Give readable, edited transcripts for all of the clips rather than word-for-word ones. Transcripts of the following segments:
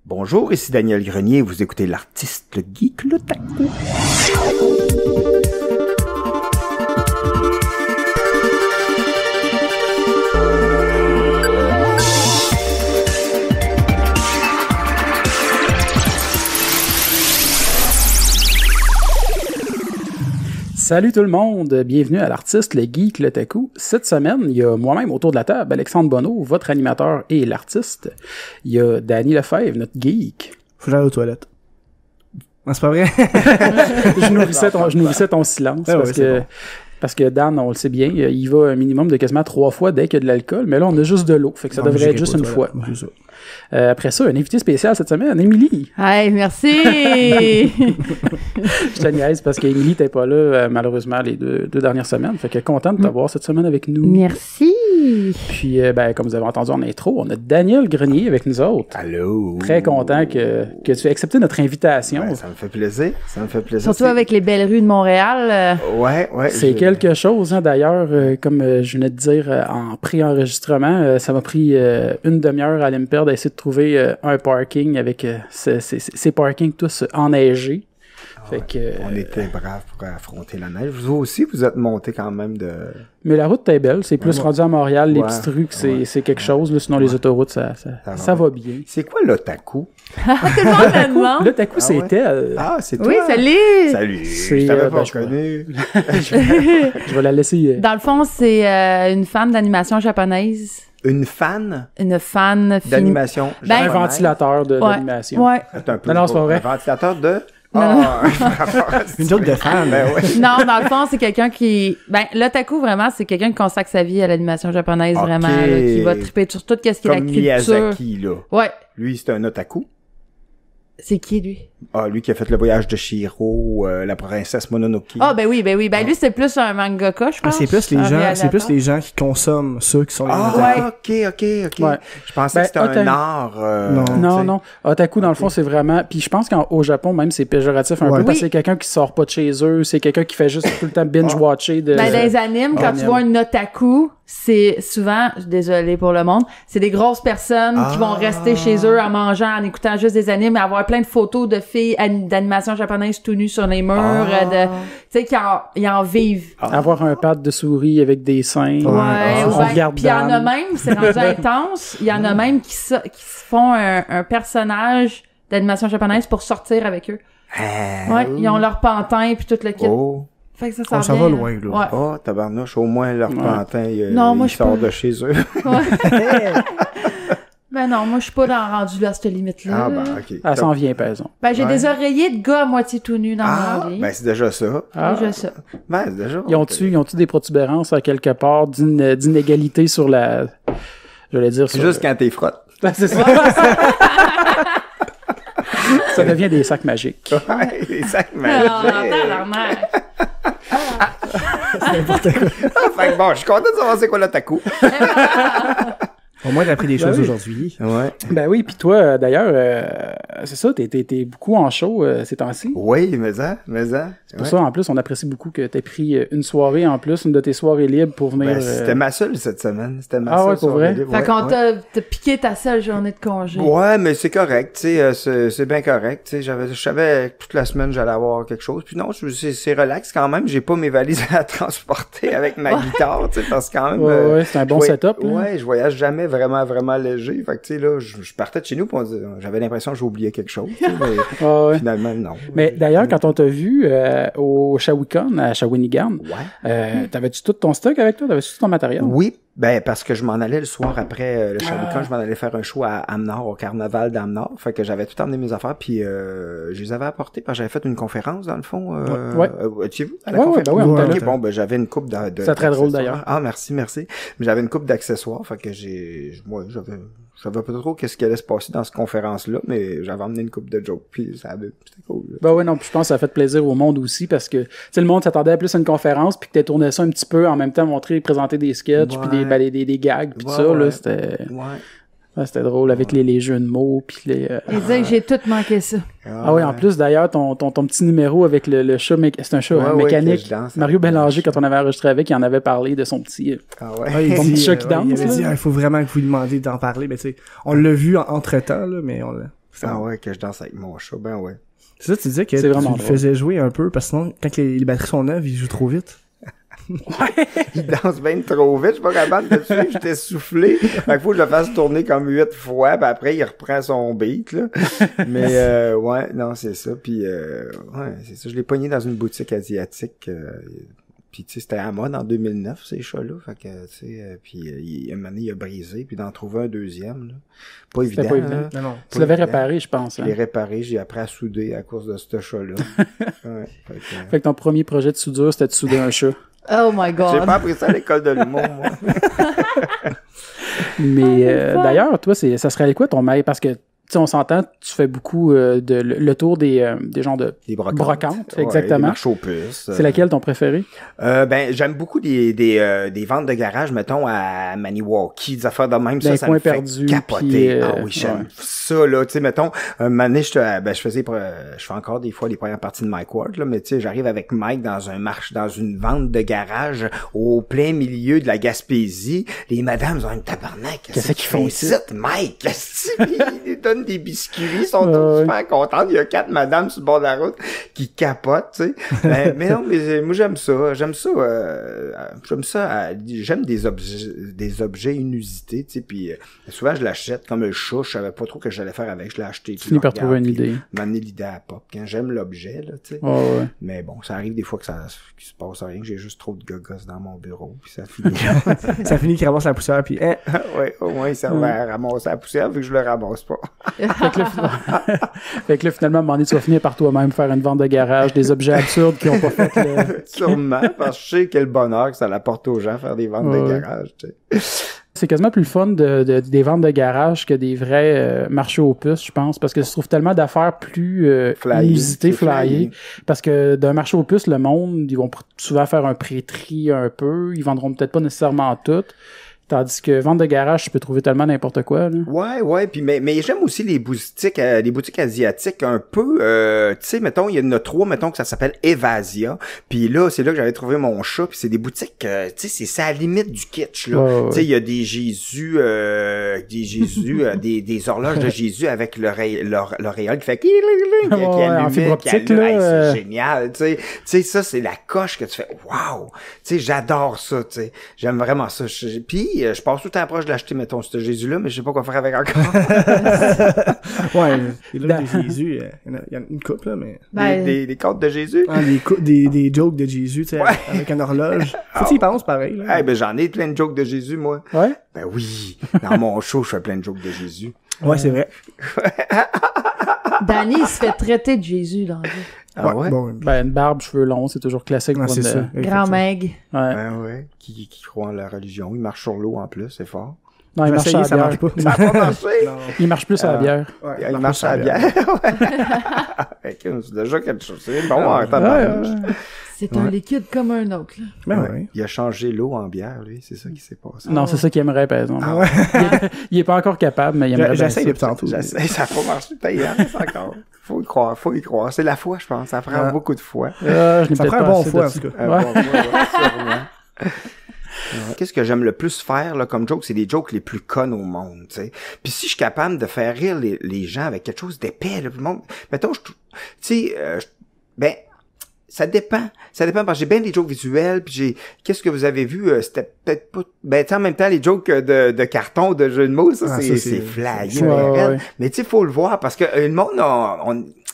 Bonjour, ici Daniel Grenier, vous écoutez l'artiste, le geek, le taco. Salut tout le monde, bienvenue à l'artiste, le geek, le taco. Cette semaine, il y a moi-même autour de la table, Alexandre Bonneau, votre animateur et l'artiste. Il y a Danny Lefebvre, notre geek. Faut que j'aille aux toilettes. Non, c'est pas vrai? je nourrissais ton silence parce que Dan, on le sait bien, il va un minimum de quasiment 3 fois dès qu'il y a de l'alcool, mais là, on a juste de l'eau, fait que ça devrait être juste une fois. Ouais, c'est ça. Après ça, un invité spécial cette semaine, Émilie. Hey, merci! Je te niaise parce qu'Émilie t'es pas là, malheureusement, les deux dernières semaines, fait que content de t'avoir cette semaine avec nous. Merci! Puis, comme vous avez entendu en intro, on a Daniel Grenier avec nous autres. Allô? Très content que tu aies accepté notre invitation. Ben, ça me fait plaisir, Surtout avec les belles rues de Montréal. Ouais. C'est quelque chose, hein, d'ailleurs, comme je venais de dire en pré-enregistrement, ça m'a pris une demi-heure à aller me perdre à essayer de trouver un parking avec ces parkings tous enneigés. Fait que, on était braves pour affronter la neige. Vous aussi, vous êtes montés quand même de... Mais la route est belle, c'est plus rendu à Montréal, les petites rues, c'est quelque chose, là, sinon les autoroutes, ça va bien. C'est quoi l'otaku? Tout le monde me demande. L'otaku, c'était... c'est toi? Oui, salut! Salut! Je t'avais pas reconnu. Je vais la laisser... Dans le fond, c'est une fan d'animation japonaise. Une fan? Une fan... D'animation japonaise? Un ventilateur d'animation. Ouais. Attends un peu. Non, c'est pas vrai. Un ventilateur de... Une joke de fan. Ben ouais. Non, dans le fond, c'est quelqu'un qui... l'otaku, vraiment, c'est quelqu'un qui consacre sa vie à l'animation japonaise, vraiment, là, qui va triper sur tout ce qui est la culture. Miyazaki, là. Ouais. Lui, c'est un otaku. C'est qui, lui? Ah, lui qui a fait le voyage de Chihiro, la princesse Mononoke. Ah, ben oui. Lui, c'est plus un mangaka, je pense. C'est plus les gens qui consomment ceux qui sont les otaku. Ok. Ouais. Je pensais que c'était un art. Non. Otaku, dans le fond, c'est vraiment... Puis je pense qu'au Japon, même, c'est péjoratif un peu, parce que c'est quelqu'un qui sort pas de chez eux, c'est quelqu'un qui fait juste tout le temps binge-watcher de... dans les animes, quand tu vois un otaku, c'est souvent, désolé pour le monde, c'est des grosses personnes qui vont rester chez eux en mangeant, en écoutant juste des animes, et avoir plein de photos de filles d'animation japonaise tout nues sur les murs, tu sais, qui en vivent. Avoir un pad de souris avec des seins. Puis il y en a même, c'est rendu intense, il y en a même qui se font un personnage d'animation japonaise pour sortir avec eux. Ils ont leur pantin puis tout le kit. Fait que ça va loin, là. Ouais. Oh, tabarnouche, au moins leur pantin, il sort de chez eux. Ben non, moi je suis pas rendu là à cette limite-là. Ah ben, ok. Elle s'en vient, par exemple. Ben j'ai des oreillers de gars à moitié tout nus dans mon lit. Ben c'est déjà ça. Déjà ça. Ben c'est déjà... Ils ont-tu des protubérances à quelque part d'inégalité sur la... J'allais dire... C'est juste quand t'es frottes. Ben, c'est ça. Ça devient des sacs magiques. Ouais, des sacs magiques. C'est n'importe quoi. Fait que bon, je suis content de savoir c'est quoi l'otaku. Au moins, t'as appris des choses aujourd'hui. Ouais. Ben oui, puis toi, d'ailleurs, c'est ça, t'es beaucoup en show ces temps-ci. Oui, mais ça. C'est pour ça, en plus, on apprécie beaucoup que t'aies pris une soirée en plus, une de tes soirées libres pour venir... Ben, c'était ma seule cette semaine. C'était ma seule pour vrai? libre. Fait qu'on t'a piqué ta seule journée de congé. Ouais, mais c'est correct, tu sais, c'est bien correct, tu sais, je savais que toute la semaine j'allais avoir quelque chose, puis non, c'est relax quand même, j'ai pas mes valises à transporter avec ma guitare, tu sais, parce que quand même... c'est un bon setup. Ouais, je voyage jamais vraiment léger, fait que tu sais, là, je partais de chez nous, pis j'avais l'impression que j'ai oublié quelque chose, mais finalement, non. Mais d'ailleurs, quand on t'a vu au Shawinigan, à Shawinigan, t'avais-tu tout ton stock avec toi? T'avais-tu tout ton matériel? Oui, ben parce que je m'en allais le soir après le Shawinigan, je m'en allais faire un show à Amnord, au carnaval d'Amnord, fait que j'avais tout emmené mes affaires, puis je les avais apportées parce que j'avais fait une conférence dans le fond. Étiez-vous à la conférence? Ben oui, ok, bon, ben j'avais une coupe de c'est très drôle d'ailleurs. Ah, merci. Mais j'avais une coupe d'accessoires, fait que je savais pas trop qu'est-ce qui allait se passer dans cette conférence-là, mais j'avais emmené une coupe de jokes, puis c'était cool. Là. Ben oui, non, puis je pense que ça a fait plaisir au monde aussi, parce que, tu sais, le monde s'attendait à plus à une conférence, puis que t'as tourné ça un petit peu, en même temps présenter des sketchs, puis des gags, puis tout ça, là, c'était... Ouais, c'était drôle avec les jeux de mots, puis les... Ils disaient que j'ai tout manqué ça. Ah oui, en plus, d'ailleurs, ton petit numéro avec le chat, c'est un chat mécanique. Mario Bélanger, quand on avait enregistré avec, il en avait parlé de son petit... Ton petit chat qui danse. Il avait dit, il faut vraiment que vous lui demandiez d'en parler, mais tu sais, on l'a vu entre-temps, là, mais on l'a... Ah ouais, que je danse avec mon chat, ben ouais. C'est ça, tu disais que tu le faisais jouer un peu, parce que sinon, quand les batteries sont neuves, ils jouent trop vite. Ouais, il danse bien trop vite, je suis pas capable de suivre, j'étais soufflé. Fait qu'il faut que je le fasse tourner comme 8 fois, puis après il reprend son beat, là. Mais ouais, non, c'est ça. Puis ouais, c'est ça. Je l'ai pogné dans une boutique asiatique. Puis tu sais, c'était à mode en 2009, ces chats-là. Fait que, tu sais, puis un moment donné, il a brisé, puis d'en trouver un deuxième, là. Pas évident. Pas évident. Hein? Non. Tu l'avais réparé, je pense. Je l'ai réparé, j'ai appris à souder à cause de ce chat-là. Ouais, fait que ton premier projet de soudure, c'était de souder un chat. Oh my God. J'ai pas appris ça à l'école de l'humour, moi. Mais d'ailleurs, toi, ça serait quoi ton mail? Parce que tu sais, on s'entend, tu fais beaucoup le tour des genres de brocantes, exactement. Des marches aux puces. C'est laquelle ton préféré? Ben j'aime beaucoup des ventes de garage, mettons à Maniwaki, des affaires de même, ça me fait capoter. Ah oui, j'aime ça là, tu sais, mettons un moment donné, je fais encore des fois les premières parties de Mike Ward là, mais tu sais, j'arrive avec Mike dans une vente de garage au plein milieu de la Gaspésie. Les madames ont un tabarnak. Qu'est-ce qu'ils font ici? Mike, qu'est-ce qu'ils donnent des biscuits, ils sont tous super contents. Il y a 4 madames sur le bord de la route qui capotent, tu sais. Mais non, mais moi j'aime ça. J'aime des objets inusités, tu sais. Puis souvent je l'achète comme le chat. Je savais pas trop que j'allais faire avec. Je l'ai acheté. Tu finis par trouver une idée. M'amener l'idée à pop. Quand j'aime l'objet, là, tu sais. Ouais. Mais bon, ça arrive des fois qu'il se passe rien, que j'ai juste trop de gogos dans mon bureau, puis ça finit. Ça finit qu'il ramasse la poussière, puis ouais, au moins il servait à ramasser la poussière, vu que je le ramasse pas. Fait que là, finalement, à un moment donné, tu vas finir par toi-même faire une vente de garage, des objets absurdes qui ont pas fait le... Sûrement, parce que je sais quel bonheur que ça apporte aux gens faire des ventes de garage, tu sais. C'est quasiment plus le fun des ventes de garage que des vrais marchés aux puces, je pense, parce que je trouve tellement d'affaires plus inusitées, flyées. Parce que d'un marché aux puces, le monde, ils vont souvent faire un pré-tri un peu, ils vendront peut-être pas nécessairement tout. Tandis que vente de garage, tu peux trouver tellement n'importe quoi, là. Ouais, puis mais j'aime aussi les boutiques asiatiques un peu, tu sais, mettons, il y en a 3, mettons, que ça s'appelle Evasia. Puis là, c'est là que j'avais trouvé mon chat, puis c'est des boutiques, tu sais, c'est à la limite du kitsch, là. Tu sais, il y a des Jésus, des horloges de Jésus avec l'auréole qui fait qui allume, c'est génial, tu sais, ça, c'est la coche que tu fais, wow! Tu sais, j'adore ça, tu sais. J'aime vraiment ça. Puis, je passe tout le temps proche de l'acheter, mettons, ce Jésus-là, mais je sais pas quoi faire avec encore. Ouais, et là, des Jésus, il y en a une couple, là, mais... Des cartes de Jésus? Ah, des jokes de Jésus, tu sais, avec une horloge. Faut que tu y penses, pareil, là. Ben, j'en ai plein de jokes de Jésus, moi. Ouais? Ben oui. Dans mon show, je fais plein de jokes de Jésus. Ouais, c'est vrai. Danny, il se fait traiter de Jésus, dans le jeu. Ah ouais? Bon, ben, une barbe, cheveux longs, c'est toujours classique. Non, c'est ça. Grand Meg. Ouais. Ouais. Qui croit en la religion. Il marche sur l'eau, en plus, c'est fort. Non, il marche à la ça bière. marche pas. Ça a pas marché? Il marche plus à la bière. Ouais, il marche à la bière. C'est déjà quelque chose. C'est bon, C'est un liquide comme un autre, là. Ben ouais. Il a changé l'eau en bière, lui. C'est ça qui s'est passé. Non, c'est ça qu'il aimerait, par exemple. Il est pas encore capable, mais il aimerait bien ça. J'essaie depuis tantôt. Ça a pas marché. Encore. Faut y croire. C'est la foi, je pense. Ça prend beaucoup de foi. Je n'ai ça peut-être prend un pas bon assez foi, de en tout cas. Un bon foi, sûrement. Qu'est-ce que j'aime le plus faire là comme joke, c'est les jokes les plus connes au monde, tu sais. Puis si je suis capable de faire rire les gens avec quelque chose d'épais, là, le monde, mettons, tu sais, ben ça dépend parce que j'ai bien des jokes visuels, puis qu'est-ce que vous avez vu, c'était peut-être pas, ben tu sais, en même temps les jokes de carton, de jeux de mots, c'est flyé, mais tu sais, faut le voir parce que le monde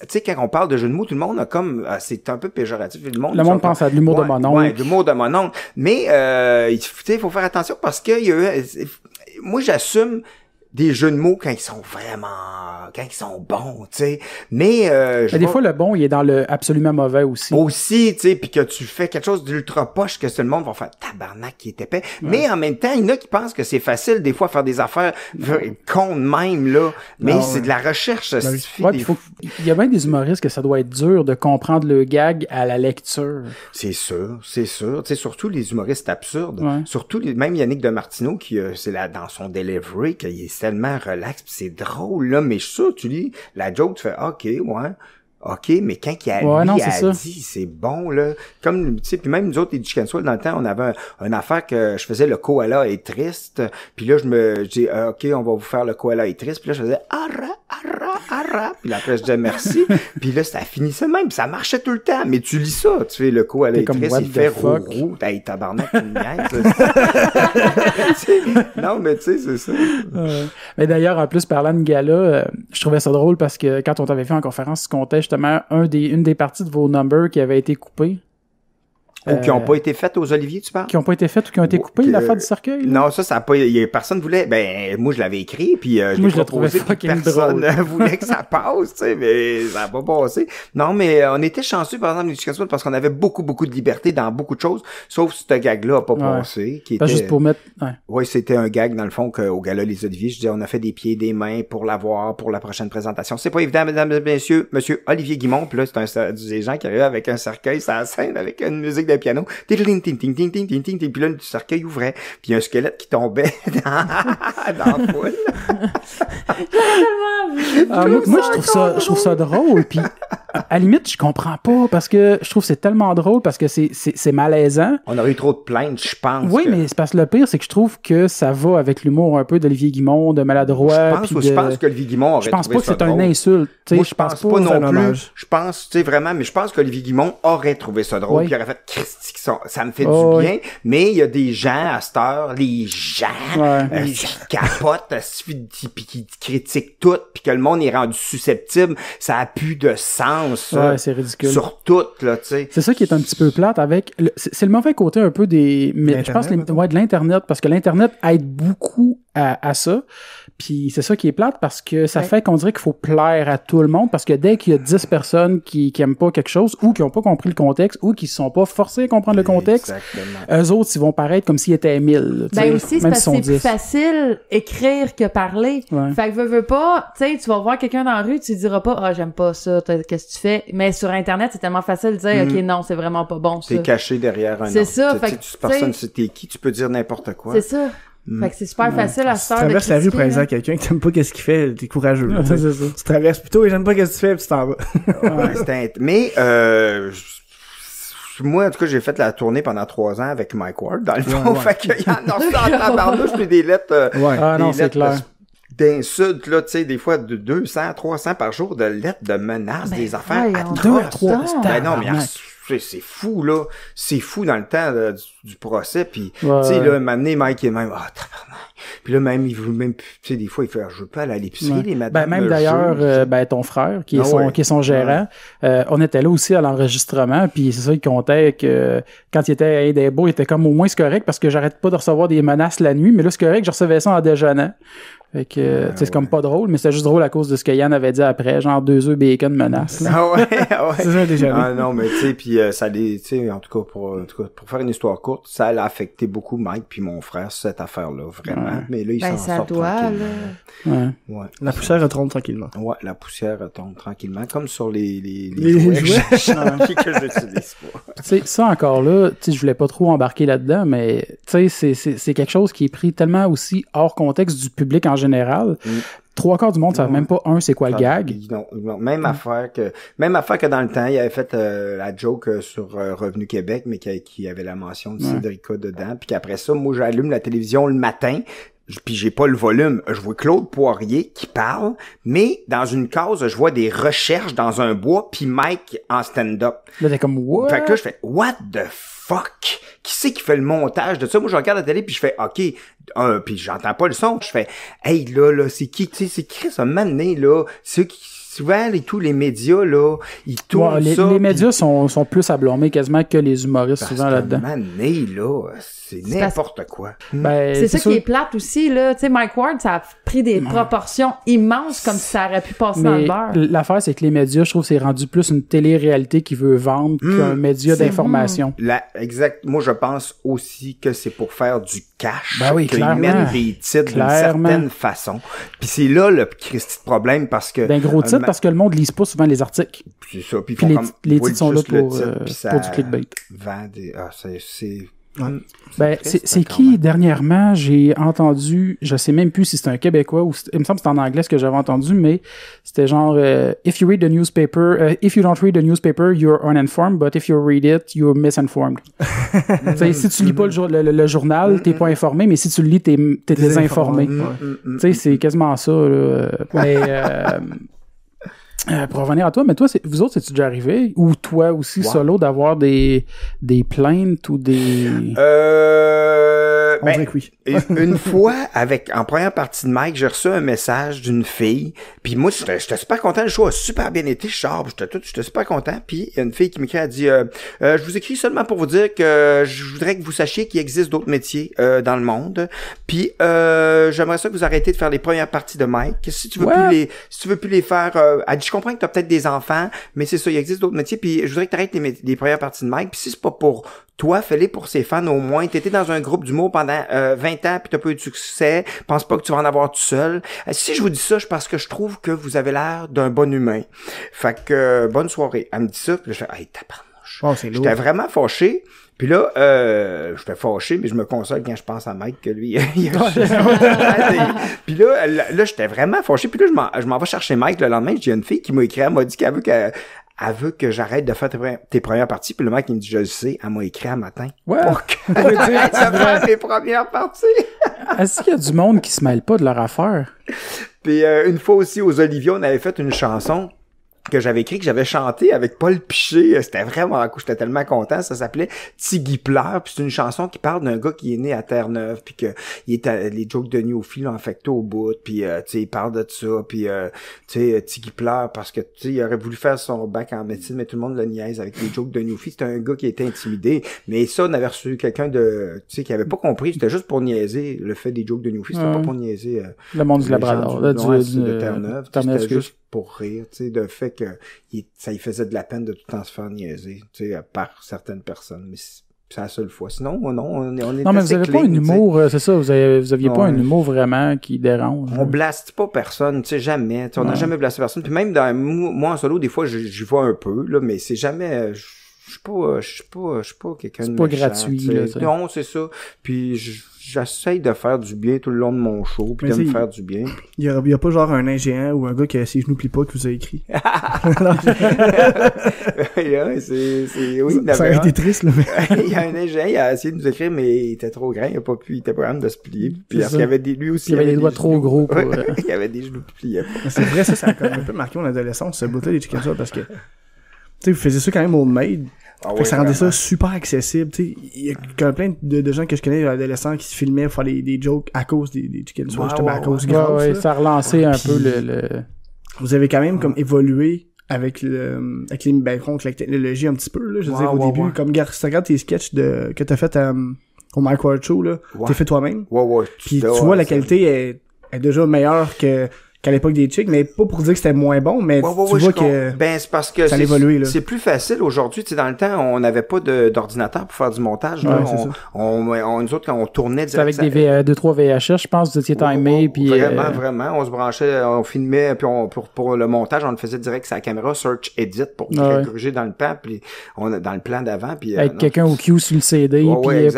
tu sais, quand on parle de jeux de mots, tout le monde a comme, c'est un peu péjoratif. Le monde pense à de l'humour de mon oncle. Ouais, de l'humour de mon oncle. Mais, tu sais, il faut faire attention parce que moi, j'assume des jeux de mots quand ils sont bons, tu sais. Mais des fois le bon, il est dans le absolument mauvais aussi. Aussi, tu sais, puis que tu fais quelque chose d'ultra poche que tout le monde va faire tabarnak qui est épais. Ouais. Mais en même temps, il y en a qui pensent que c'est facile des fois faire des affaires con de même là, mais c'est de la recherche, ça suffit. Ouais, il y a bien des humoristes que ça doit être dur de comprendre le gag à la lecture. C'est sûr, tu sais, surtout les humoristes absurdes, surtout même Yannick de Martineau qui c'est là dans son delivery qu'il est tellement relax, pis c'est drôle là, mais je suis sûr, tu lis la joke, tu fais OK, mais quand il a dit, c'est bon, là. Comme, tu sais, puis même nous autres, les Chicken dans le temps, on avait une affaire que je faisais, le koala est triste. Puis là, je dis, OK, on va vous faire le koala est triste. Puis là, je faisais, arra, arabe. Puis après, je disais merci. Puis là, ça finissait même. Ça marchait tout le temps. Mais tu lis ça. Tu fais le coup à l'électrice, il fait roux. Hey, tabarnak, une niaise. Non, mais tu sais, c'est ça. Mais d'ailleurs, en plus, parlant de gala, je trouvais ça drôle parce que quand on t'avait fait en conférence, tu comptais justement une des parties de vos numbers qui avait été coupée. Ou qui n'ont pas été faites aux Olivier, tu parles? Qui n'ont pas été faites ou qui ont été coupées, l'affaire du cercueil? Là? Non, ça a pas, personne voulait, moi, je l'avais écrit, puis je l'ai proposé, puis personne voulait que ça passe, tu sais, mais ça n'a pas passé. Non, mais on était chanceux, par exemple, l'éducation, parce qu'on avait beaucoup de liberté dans beaucoup de choses, sauf ce gag-là n'a pas passé, qui était... Juste pour mettre... Oui, c'était un gag, dans le fond, qu'au gala Les Oliviers, je disais, on a fait des pieds, des mains pour l'avoir, pour la prochaine présentation. C'est pas évident, mesdames et messieurs, monsieur Olivier Guimond, puis là, c'est des gens qui arrivaient avec un cercueil sur la scène, avec une musique de piano, puis là le cercueil ouvrait, puis il y a un squelette qui tombait dans la foule. Moi, je trouve ça drôle, puis à la limite, je comprends pas, parce que je trouve que c'est tellement drôle, parce que c'est malaisant. On aurait eu trop de plaintes, je pense. Oui, mais c'est parce que le pire, c'est que je trouve que ça va avec l'humour un peu d'Olivier Guimond, de Maladroit. Je pense que Olivier Guimond aurait trouvé ça drôle. Je pense pas que c'est une insulte. Moi, je pense pas non plus. Je pense, tu sais, vraiment, mais je pense qu'Olivier Guimond aurait trouvé ça drôle, puis il aurait fait Christy, ça me fait du bien, mais il y a des gens à cette heure, les gens qui capotent, puis qui critiquent tout, puis que le monde est rendu susceptible, ça a plus de sens. Ouais, c'est ridicule. Sur tout, là, tu sais. C'est ça qui est un petit peu plate avec... c'est le mauvais côté un peu des... Mais je pense de l'Internet, parce que l'Internet aide beaucoup à ça. Puis c'est ça qui est plate parce que ça fait qu'on dirait qu'il faut plaire à tout le monde parce que dès qu'il y a 10 personnes qui aiment pas quelque chose ou qui ont pas compris le contexte ou qui se sont pas forcés à comprendre le contexte, eux autres, ils vont paraître comme s'ils étaient 1000. Ben aussi, c'est parce que c'est plus facile écrire que parler. Ouais. Fait que veux pas, tu sais, tu vas voir quelqu'un dans la rue, tu lui diras pas, j'aime pas ça, qu'est-ce que tu fais? Mais sur Internet, c'est tellement facile de dire, OK, non, c'est vraiment pas bon, ça. T'es caché derrière un nom. C'est ça. Fait que, personne sait t'es qui, tu peux dire n'importe quoi. C'est ça. Fait que c'est super facile à se faire. Tu traverses la rue pour dire à quelqu'un que t'aimes pas qu'est-ce qu'il fait, t'es courageux. C'est ça. Tu traverses plutôt et j'aime pas qu'est-ce que tu fais, puis tu t'en vas. Mais moi, en tout cas, j'ai fait la tournée pendant 3 ans avec Mike Ward, dans le fond. Fait qu'il y en a ça en tabarnouche, puis des lettres. C'est clair. D'insultes, là, tu sais, des fois de 200, 300 par jour de lettres de menaces, des affaires atroces. 2 à 3. Ben non, mais c'est fou, là. C'est fou dans le temps du procès. Puis, tu sais, là, m'amener Mike est même, tabarnak. Puis là, même, il veut même, tu sais, des fois, il fait, je veux pas aller à l'épicerie, les madames. Ben, même d'ailleurs, ton frère, qui est son gérant, on était là aussi à l'enregistrement, puis c'est ça, il comptait que quand il était à Edinburgh, il était comme, au moins, c'est correct, parce que j'arrête pas de recevoir des menaces la nuit, mais là, c'est correct, je recevais ça en déjeunant. Fait que, c'est comme pas drôle, mais c'était juste drôle à cause de ce que Yann avait dit après, genre 2 œufs bacon menace. C'est ça, déjà. Ah non, mais tu sais, puis ça tu sais, en tout cas, pour faire une histoire courte, ça a affecté beaucoup Mike puis mon frère, cette affaire-là, vraiment. Mais là, ils s'en sortent tranquillement. La poussière retombe tranquillement. Ouais, la poussière retombe tranquillement, comme sur les jouets que j'utilise pas. Tu sais, ça encore là, tu sais, je voulais pas trop embarquer là-dedans, mais tu sais, c'est quelque chose qui est pris tellement aussi hors contexte du public en général. 3/4 du monde savent même pas c'est quoi le gag. Non, même affaire que dans le temps, il avait fait la joke sur Revenu Québec, mais qui avait la mention de Cédrica dedans, puis qu'après ça, moi j'allume la télévision le matin, puis j'ai pas le volume, je vois Claude Poirier qui parle, mais dans une case, je vois des recherches dans un bois, puis Mike en stand-up. Là, t'es comme, what? Fait que là, je fais, what the fuck? Qui c'est qui fait le montage de ça? Moi, je regarde la télé, puis je fais, OK, puis j'entends pas le son, je fais, hey, là, c'est qui? Tu sais, c'est qui ça? Maintenant, là, ceux qui... Souvent, tous les médias, là, ils tournent ça. Les médias sont plus à blâmer quasiment que les humoristes souvent là-dedans. Là, c'est n'importe quoi. Ben, c'est ça qui est plate aussi, là. Tu sais, Mike Ward, ça a pris des proportions immenses comme si ça aurait pu passer dans le beurre. L'affaire, c'est que les médias, je trouve, c'est rendu plus une télé-réalité qui veut vendre qu'un média d'information. Exact. Moi, je pense aussi que c'est pour faire du cash. Ben oui, qu'ils mettent des titres d'une certaine façon. Puis c'est là le Christy de problème parce que... D'un gros titre, parce que le monde lise pas souvent les articles. C'est ça. Puis les titres sont là pour du clickbait. C'est qui dernièrement j'ai entendu, je sais même plus si c'est un Québécois ou il me semble que c'est en anglais ce que j'avais entendu, mais c'était genre if you read the newspaper, if you don't read the newspaper, you're uninformed, but if you read it, you're misinformed. Si tu lis pas le journal, t'es pas informé, mais si tu le lis, t'es désinformé. C'est quasiment ça. Là. Mais Pour revenir à toi, mais toi, vous autres, c'est-tu déjà arrivé, ou toi aussi, solo, d'avoir des plaintes ou des... On dirait que oui. Une fois, en première partie de Mike, j'ai reçu un message d'une fille, puis moi, j'étais super content, le show a super bien été, je sors, j'étais super content, puis il y a une fille qui m'écrit, elle dit, je vous écris seulement pour vous dire que je voudrais que vous sachiez qu'il existe d'autres métiers dans le monde, puis j'aimerais ça que vous arrêtiez de faire les premières parties de Mike, si tu veux plus les faire, elle dit, je comprends que t'as peut-être des enfants, mais c'est ça, il existe d'autres métiers, puis je voudrais que t'arrêtes les premières parties de Mike, puis si c'est pas pour toi, fais-les pour ses fans au moins. T'étais dans un groupe d'humour pendant 20 ans puis t'as pas eu de succès. Pense pas que tu vas en avoir tout seul. Si je vous dis ça, c'est parce que je trouve que vous avez l'air d'un bon humain. Fait que bonne soirée. Elle me dit ça, puis là, je fais hey, tabarnouche. Oh, c'est lourd. J'étais vraiment fâché. Puis là, j'étais fâché, mais je me console quand je pense à Mike que lui, il a... Puis là, j'étais vraiment fâché. Puis là, je m'en vais chercher Mike le lendemain. J'ai une fille qui m'a écrit, elle m'a dit qu'elle veut que j'arrête de faire tes premières parties. Puis le mec, il me dit, je le sais, elle m'a écrit un matin. Ouais. Pour que j'arrête de faire tes premières parties. Est-ce qu'il y a du monde qui se mêle pas de leur affaire? Puis une fois aussi, aux Olivier, on avait fait une chanson que j'avais écrit, que j'avais chanté avec Paul Piché. C'était vraiment cool. J'étais tellement content. Ça s'appelait Tiggy pleure. Puis c'est une chanson qui parle d'un gars qui est né à Terre-Neuve. Puis que les jokes de Newfield l'ont affecté au bout. Puis tu sais, il parle de ça. Puis tu sais, Tiggy pleure parce que tu sais, il aurait voulu faire son bac en médecine, mais tout le monde le niaise avec les jokes de Newfield. C'était un gars qui était intimidé. Mais ça, on avait reçu quelqu'un de, tu sais, qui avait pas compris. C'était juste pour niaiser le fait des jokes de Newfield. C'était pas pour niaiser le monde du Labrador, de Terre-Neuve. C'était juste pour rire, tu sais, de fait que ça y faisait de la peine de tout le temps se faire niaiser, tu sais, par certaines personnes. Mais c'est la seule fois. Sinon, on est non, mais vous avez pas un humour, c'est ça, vous aviez pas un humour vraiment qui dérange. On blaste pas personne, tu sais, jamais. On n'a jamais blasté personne. Puis même moi en solo, des fois, j'y vois un peu, là, mais c'est jamais... Je suis pas quelqu'un de méchant. C'est pas gratuit, là. Non, c'est ça. Puis j'essaye de faire du bien tout le long de mon show, puis de me faire du bien. Il y a pas genre un ingéant ou un gars qui a ses genoux plient pas qui vous a écrit. Oui, ça a été triste, là. Il y a un ingéant, il a essayé de nous écrire, mais il était trop grand, il était pas capable de se plier. Puis parce qu'il y avait lui aussi. Il avait les doigts trop gros. Il y avait des genoux pliés. C'est vrai, ça a quand même un peu marqué mon adolescence, ce bout-là, les chicken ça, parce que, tu sais, vous faisiez ça quand même au maid. Fait que ça rendait ça super accessible, tu sais. Il y a plein de gens que je connais, adolescents, qui se filmaient pour faire des jokes à cause des chicken soup, justement à cause grâce. Ouais, ça a relancé un peu le... Vous avez quand même comme évolué avec la technologie un petit peu, là. Je veux dire, au début, comme regarde tes sketchs que t'as fait au Mike Ward Show, là. T'es fait toi-même. Puis tu vois, la qualité est déjà meilleure qu'à l'époque des chicks, mais pas pour dire que c'était moins bon, mais tu vois que c'est parce que ça a évolué, là. C'est plus facile aujourd'hui. Tu sais, dans le temps, on n'avait pas d'ordinateur pour faire du montage. Là. Nous autres, quand on tournait direct... C'était avec des 2-3 VHS, je pense, vous étiez timé, puis... Vraiment. On se branchait, on filmait, puis pour le montage, on le faisait direct sur la caméra, search, edit, pour corriger dans le plan, puis dans le plan d'avant. Puis avec quelqu'un au cue sur le CD, puis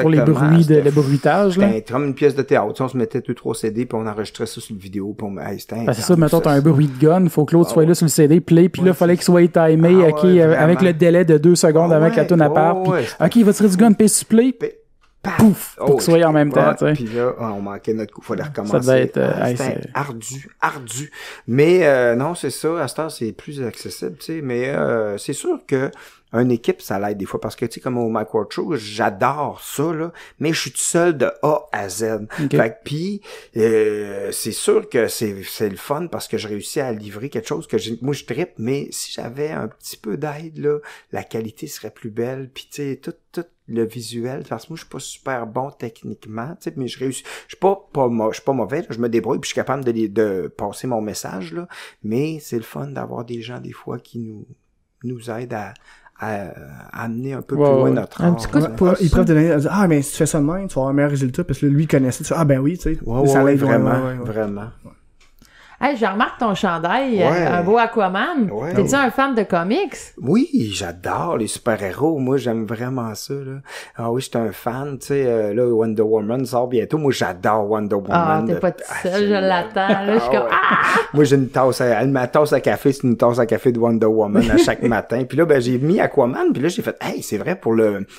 pour les bruits, le bruitage, là. C'était comme une pièce de théâtre. On se mettait 2-3 CD, puis on enregistrait ça sur le vidéo, puis c'est ça, mettons, t'as un bruit de gun, faut que l'autre soit là sur le CD, play, puis là, fallait qu'il soit timé, avec le délai de 2 secondes avant que la toune part, puis ok, il va tirer du gun, puis play, pouf, pour qu'il soit en même temps, tu sais. Puis là, on manquait notre coup, fallait recommencer. Ça devait être, c'était ardu. Mais non, c'est ça, à cette heure, c'est plus accessible, tu sais, mais c'est sûr que une équipe, ça l'aide des fois, parce que, tu sais, comme au Mike Ward Show, j'adore ça, là, mais je suis tout seul de A à Z. Okay. Fait que, puis, c'est sûr que c'est le fun, parce que je réussis à livrer quelque chose que moi, je trippe, mais si j'avais un petit peu d'aide, là, la qualité serait plus belle, puis, tu sais, tout le visuel, parce que moi, je suis pas super bon techniquement, tu sais, mais je réussis. Je suis pas mauvais, là, je me débrouille, puis je suis capable de passer mon message, là, mais c'est le fun d'avoir des gens, des fois, qui nous aident à amener un peu plus loin notre art. Un petit coup de pouce. Ils peuvent donner, mais si tu fais ça de même, tu vas avoir un meilleur résultat, parce que lui, il connaissait ça. Ah, ben oui, tu sais. Ça l'aide vraiment. Hey, je remarque ton chandail, un beau Aquaman. Ouais. T'es-tu un fan de comics? Oui, j'adore les super-héros. Moi, j'aime vraiment ça, là. Ah oui, je suis un fan, tu sais. Là, Wonder Woman sort bientôt. Moi, j'adore Wonder Woman. Ah, t'es pas tout seul, je l'attends. Là, je suis comme, Moi, j'ai une tasse ma tasse à café, c'est une tasse à café de Wonder Woman à chaque matin. Puis là, ben, j'ai mis Aquaman, puis là, j'ai fait, hey, c'est vrai,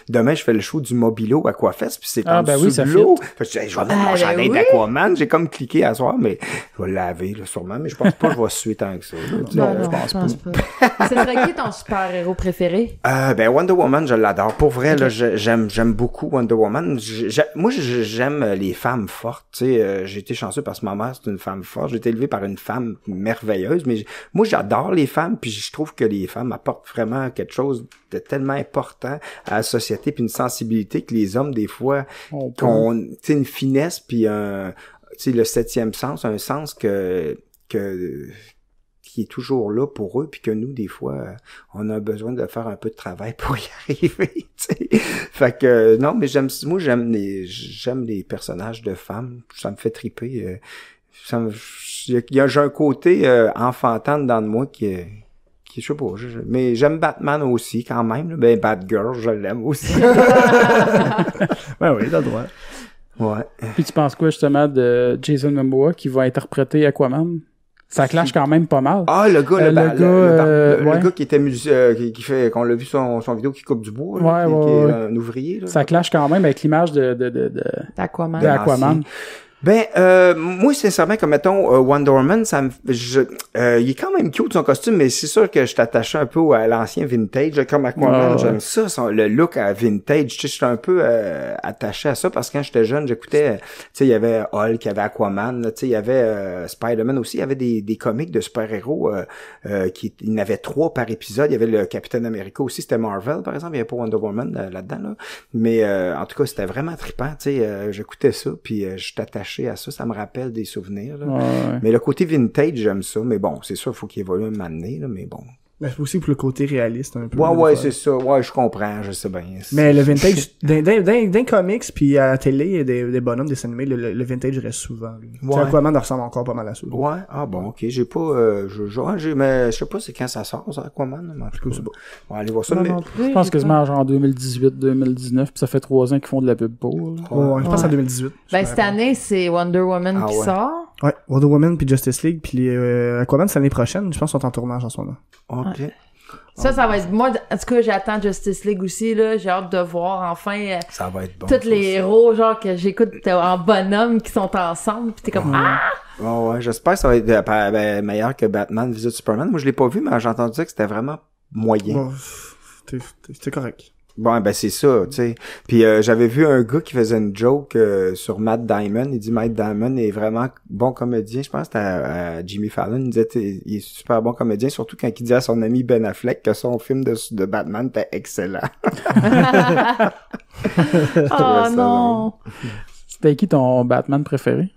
demain, je fais le show du Mobilo Aquafest, puis c'est en dessous de l'eau. Fait que je vais mettre mon chandail d'Aquaman. J'ai comme cliqué à soir, mais je vais le laver, là. sûrement, mais je pense pas que je vais suer tant que ça. Non, je pense pas. Ce serait qui ton super-héros préféré? Ben Wonder Woman, je l'adore. Pour vrai, là, j'aime beaucoup Wonder Woman. Moi, j'aime les femmes fortes. Tu sais, j'ai été chanceux parce que ma mère, c'est une femme forte. J'ai été élevé par une femme merveilleuse, mais moi, j'adore les femmes, puis je trouve que les femmes apportent vraiment quelque chose de tellement important à la société, puis une sensibilité que les hommes, des fois, tu sais, une finesse, puis tu sais, le 7e sens, un sens qui est toujours là pour eux, puis que nous, des fois, on a besoin de faire un peu de travail pour y arriver, tu sais. Fait que, non, mais j'aime les personnages de femmes, ça me fait triper. J'ai un côté enfantin dans de moi qui je sais pas, mais j'aime Batman aussi, quand même, là. Ben, Batgirl, je l'aime aussi. Ben oui, t'as le droit. Ouais. Puis tu penses quoi, justement, de Jason Momoa qui va interpréter Aquaman? Ça clash quand même pas mal. Ah, le gars, le gars qui était qui fait, qu'on l'a vu son vidéo qui coupe du bois, là, qui est un ouvrier, là. Ça clash quand même avec l'image d'Aquaman. Ben, moi, sincèrement, comme mettons, Wonder Woman, il est quand même cute son costume, mais c'est sûr que je t'attachais un peu à l'ancien vintage, comme Aquaman, j'aime ça, le look à vintage, tu sais, je suis un peu attaché à ça, parce que quand j'étais jeune, j'écoutais, tu sais, il y avait Hulk, il y avait Aquaman, tu sais, il y avait Spider-Man aussi, il y avait des comics de super-héros, il y en avait 3 par épisode, il y avait le Captain America aussi, c'était Marvel, par exemple, il y avait pas Wonder Woman là-dedans, là, mais en tout cas, c'était vraiment trippant, tu sais, j'écoutais ça, puis je t'attachais à ça me rappelle des souvenirs, là. Mais le côté vintage, j'aime ça, mais bon, c'est sûr, il faut qu'il évolue un moment donné, là, mais bon. Mais c'est aussi pour le côté réaliste, un peu. Ouais, c'est ça. Ouais, je comprends, je sais bien. Mais le vintage, dans comics puis à la télé, des bonhommes, des animés, le vintage reste souvent. Ouais. Aquaman ressemble encore pas mal à ça. Ouais, ah bon, ok, j'ai pas, mais je sais pas c'est quand ça sort, ça, Aquaman, mais en tout cas, c'est bon. On va aller voir ça, mais... Je pense quasiment genre en 2018-2019, puis ça fait 3 ans qu'ils font de la pub pour. Ouais, je pense en 2018. Ben, cette année, c'est Wonder Woman qui sort. Ouais, Wonder Woman puis Justice League puis Aquaman, c'est l'année prochaine, je pense qu'ils sont en tournage en ce moment. Ok. Ça va être... Moi, en tout cas, j'attends Justice League aussi, là. J'ai hâte de voir, enfin... ça va être bon. Tous les héros, genre, que j'écoute en bonhomme qui sont ensemble, pis t'es comme... Ah! Ouais, j'espère que ça va être meilleur que Batman vs Superman. Moi, je l'ai pas vu, mais j'ai entendu dire que c'était vraiment moyen. Bon, c'était correct. Bon, ben c'est ça, tu sais. Puis j'avais vu un gars qui faisait une joke sur Matt Damon. Il dit Matt Damon est vraiment bon comédien. Je pense que c'était à Jimmy Fallon. Il disait il est super bon comédien, surtout quand il dit à son ami Ben Affleck que son film de Batman était excellent. Oh non! C'était qui ton Batman préféré?